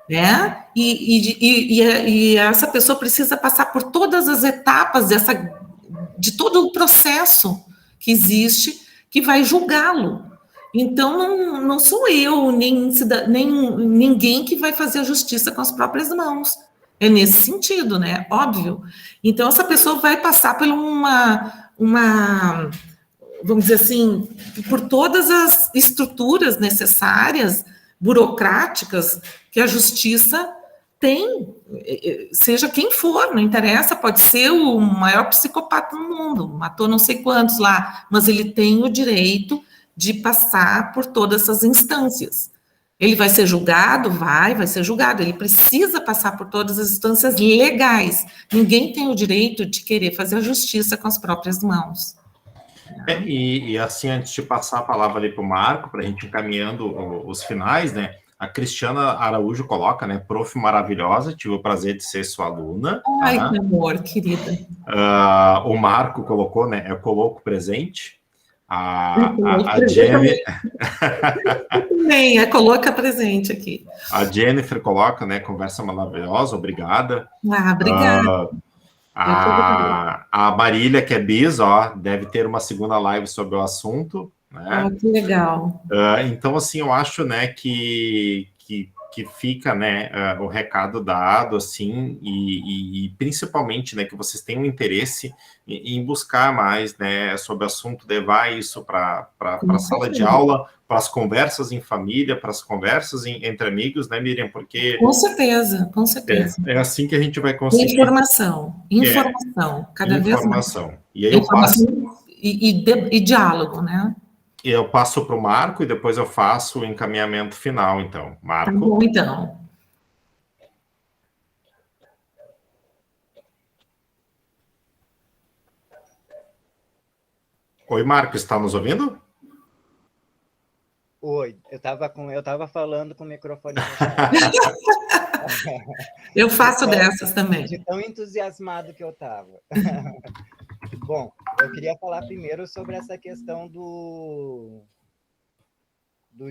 [SPEAKER 2] né? E essa pessoa precisa passar por todas as etapas de todo o processo que existe, que vai julgá-lo. Então, não sou eu, nem ninguém que vai fazer a justiça com as próprias mãos. É nesse sentido, né? Óbvio. Então, essa pessoa vai passar por vamos dizer assim, por todas as estruturas necessárias, burocráticas, que a justiça tem, seja quem for, não interessa, pode ser o maior psicopata do mundo, matou não sei quantos lá, mas ele tem o direito de passar por todas essas instâncias. Ele vai ser julgado? Vai ser julgado. Ele precisa passar por todas as instâncias legais. Ninguém tem o direito de querer fazer a justiça com as próprias mãos.
[SPEAKER 1] E assim, antes de passar a palavra ali para o Marco, para a gente encaminhando os finais, né? A Cristiana Araújo coloca, né? Prof. maravilhosa, tive o prazer de ser sua aluna.
[SPEAKER 2] Ai, que amor, querida.
[SPEAKER 1] O Marco colocou, né? Eu coloco presente. A Jenny...
[SPEAKER 2] Também, coloca presente aqui.
[SPEAKER 1] A Jennifer coloca, né? Conversa maravilhosa, obrigada.
[SPEAKER 2] Obrigada.
[SPEAKER 1] A Marília, que é bis, ó, deve ter uma segunda live sobre o assunto, né?
[SPEAKER 2] Que legal.
[SPEAKER 1] Então, assim, eu acho, né, que fica, né, o recado dado, assim, e principalmente, né, que vocês tenham interesse em buscar mais, né, sobre o assunto, levar isso para a sala de aula, para as conversas em família, para as conversas entre amigos, né, Miriam? Porque...
[SPEAKER 2] Com certeza.
[SPEAKER 1] É assim que a gente vai conseguir...
[SPEAKER 2] Informação, cada vez mais.
[SPEAKER 1] E aí eu passo...
[SPEAKER 2] E diálogo, né?
[SPEAKER 1] Eu passo para o Marco e depois eu faço o encaminhamento final, então. Marco.
[SPEAKER 2] Tá bom, então.
[SPEAKER 1] Oi, Marco, está nos ouvindo?
[SPEAKER 8] Oi, eu estava falando com o microfone.
[SPEAKER 2] Eu faço dessas também.
[SPEAKER 8] De tão entusiasmado que eu estava. Bom, eu queria falar primeiro sobre essa questão do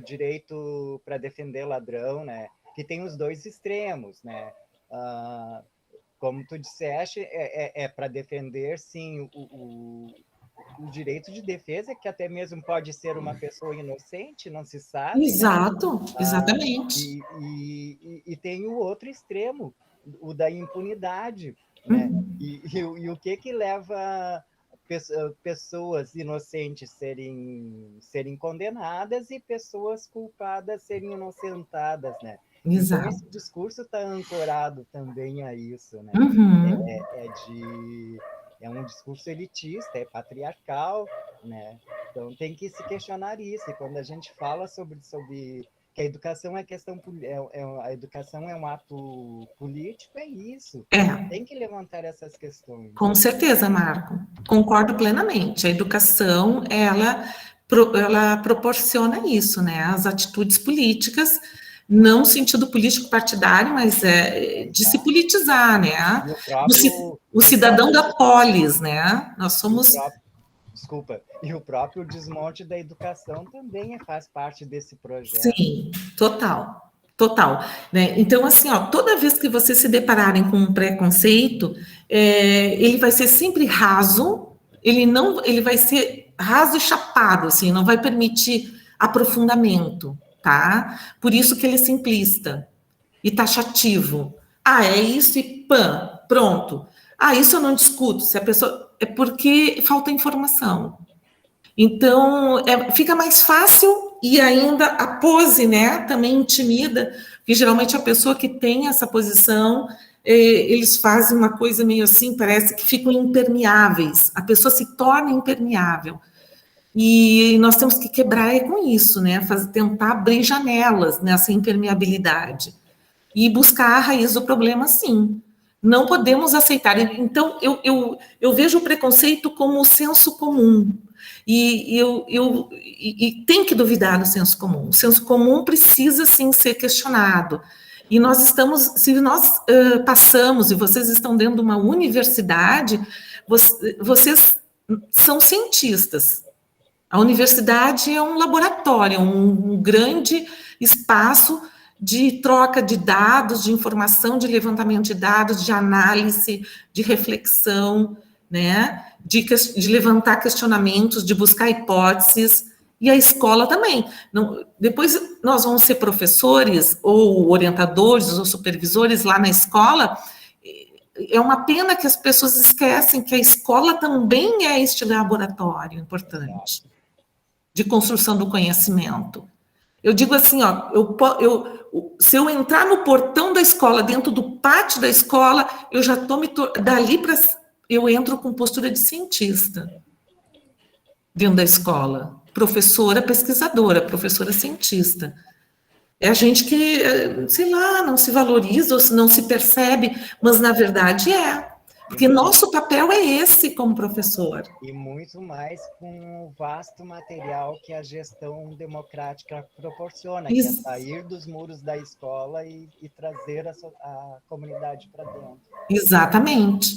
[SPEAKER 8] direito para defender ladrão, né? Que tem os dois extremos, né? Como tu disseste, é para defender, sim, o direito de defesa, que até mesmo pode ser uma pessoa inocente, não se sabe.
[SPEAKER 2] Exato,
[SPEAKER 8] né?
[SPEAKER 2] exatamente.
[SPEAKER 8] E tem o outro extremo, o da impunidade, né? E o que leva pessoas inocentes serem condenadas e pessoas culpadas serem inocentadas, né?
[SPEAKER 2] Exato.
[SPEAKER 8] Então, esse discurso está ancorado também a isso, né? É um discurso elitista, é patriarcal, né? Então tem que se questionar isso. E quando a gente fala sobre que a educação a educação é um ato político, é isso. Tem que levantar essas questões.
[SPEAKER 2] Com certeza, Marco. Concordo plenamente. A educação, ela proporciona isso, né? As atitudes políticas, não no sentido político partidário, mas de se politizar, né? O cidadão da polis, né? Nós somos...
[SPEAKER 8] E o próprio desmonte da educação também faz parte desse projeto.
[SPEAKER 2] Sim, total. Né? Então, assim, toda vez que vocês se depararem com um preconceito, ele vai ser sempre raso, ele vai ser raso e chapado, assim, não vai permitir aprofundamento, tá? Por isso que ele é simplista e taxativo. Ah, é isso e pã, pronto. Ah, isso eu não discuto. Se a pessoa é porque falta informação. Então, fica mais fácil e ainda a pose, né, também intimida, porque geralmente a pessoa que tem essa posição, eles fazem uma coisa meio assim, parece que ficam impermeáveis, a pessoa se torna impermeável. E nós temos que quebrar com isso, né, tentar abrir janelas nessa impermeabilidade e buscar a raiz do problema, sim. Não podemos aceitar. Então, eu vejo o preconceito como o senso comum. E tem que duvidar do senso comum. O senso comum precisa, sim, ser questionado. E nós estamos, se nós passamos, e vocês estão dentro de uma universidade, vocês são cientistas. A universidade é um laboratório, um grande espaço de troca de dados, de informação, de levantamento de dados, de análise, de reflexão, né? De levantar questionamentos, de buscar hipóteses, e a escola também. Não, depois nós vamos ser professores, ou orientadores, ou supervisores lá na escola. É uma pena que as pessoas esquecem que a escola também é este laboratório importante de construção do conhecimento. Eu digo assim, ó, se eu entrar no portão da escola, dentro do pátio da escola, eu já estou dali para eu entro com postura de cientista dentro da escola, professora pesquisadora, professora cientista. É a gente que, sei lá, não se valoriza ou não se percebe, mas na verdade é. Porque nosso papel é esse como professor.
[SPEAKER 8] E muito mais com o vasto material que a gestão democrática proporciona, que é sair dos muros da escola e trazer a comunidade para dentro.
[SPEAKER 2] Exatamente.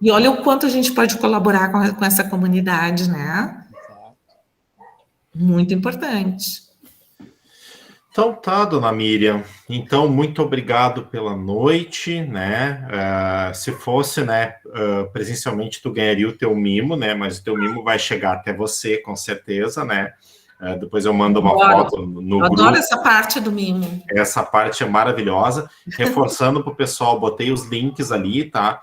[SPEAKER 2] E olha o quanto a gente pode colaborar com essa comunidade, né?
[SPEAKER 8] Exato.
[SPEAKER 2] Muito importante.
[SPEAKER 1] Então tá, dona Miriam. Então, muito obrigado pela noite, né? Se fosse, né, presencialmente, tu ganharia o teu mimo, né? Mas o teu mimo vai chegar até você, com certeza, né? Depois eu mando uma foto no grupo.
[SPEAKER 2] Adoro essa parte do mimo.
[SPEAKER 1] Essa parte é maravilhosa. Reforçando para o pessoal, botei os links ali, tá?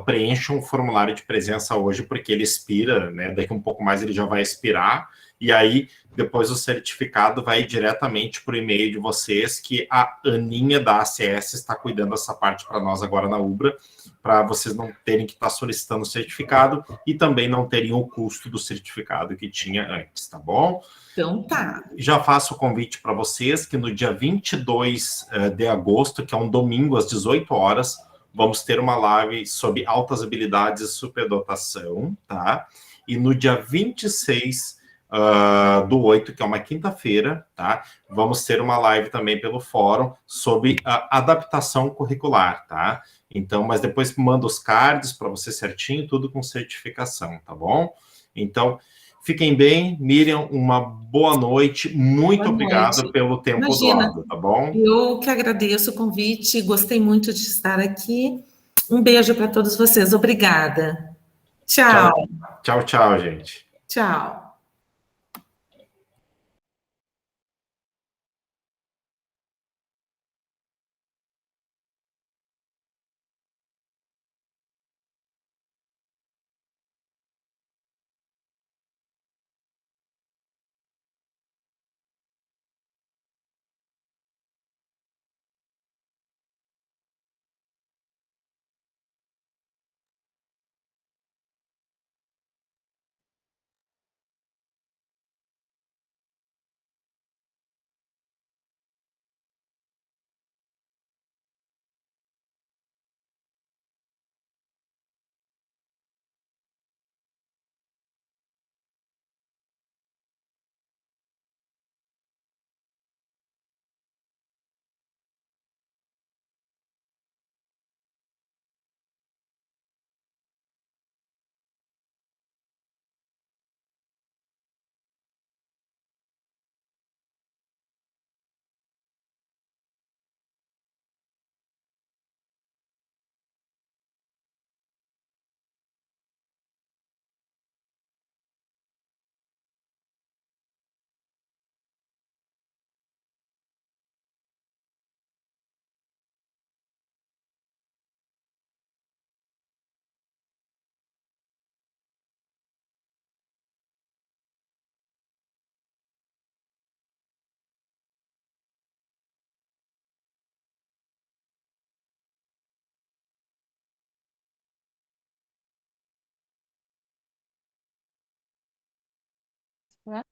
[SPEAKER 1] Preencha um formulário de presença hoje, porque ele expira, né? Daqui um pouco mais ele já vai expirar. E aí, depois o certificado vai diretamente para o e-mail de vocês, que a Aninha da ACS está cuidando dessa parte para nós agora na Ubra, para vocês não terem que estar solicitando o certificado e também não terem o custo do certificado que tinha antes, tá bom?
[SPEAKER 2] Então tá.
[SPEAKER 1] Já faço o convite para vocês que no dia 22 de agosto, que é um domingo às 18 horas, vamos ter uma live sobre altas habilidades e superdotação, tá? E no dia 26 do 8, que é uma quinta-feira, tá? Vamos ter uma live também pelo fórum sobre a adaptação curricular, tá? Então, mas depois manda os cards para você certinho, tudo com certificação, tá bom? Então, fiquem bem. Miriam, uma boa noite. Muito obrigado pelo tempo doado, tá bom?
[SPEAKER 2] Eu que agradeço o convite, gostei muito de estar aqui. Um beijo para todos vocês. Obrigada. Tchau.
[SPEAKER 1] Tchau, tchau, gente.
[SPEAKER 2] Tchau.
[SPEAKER 9] né?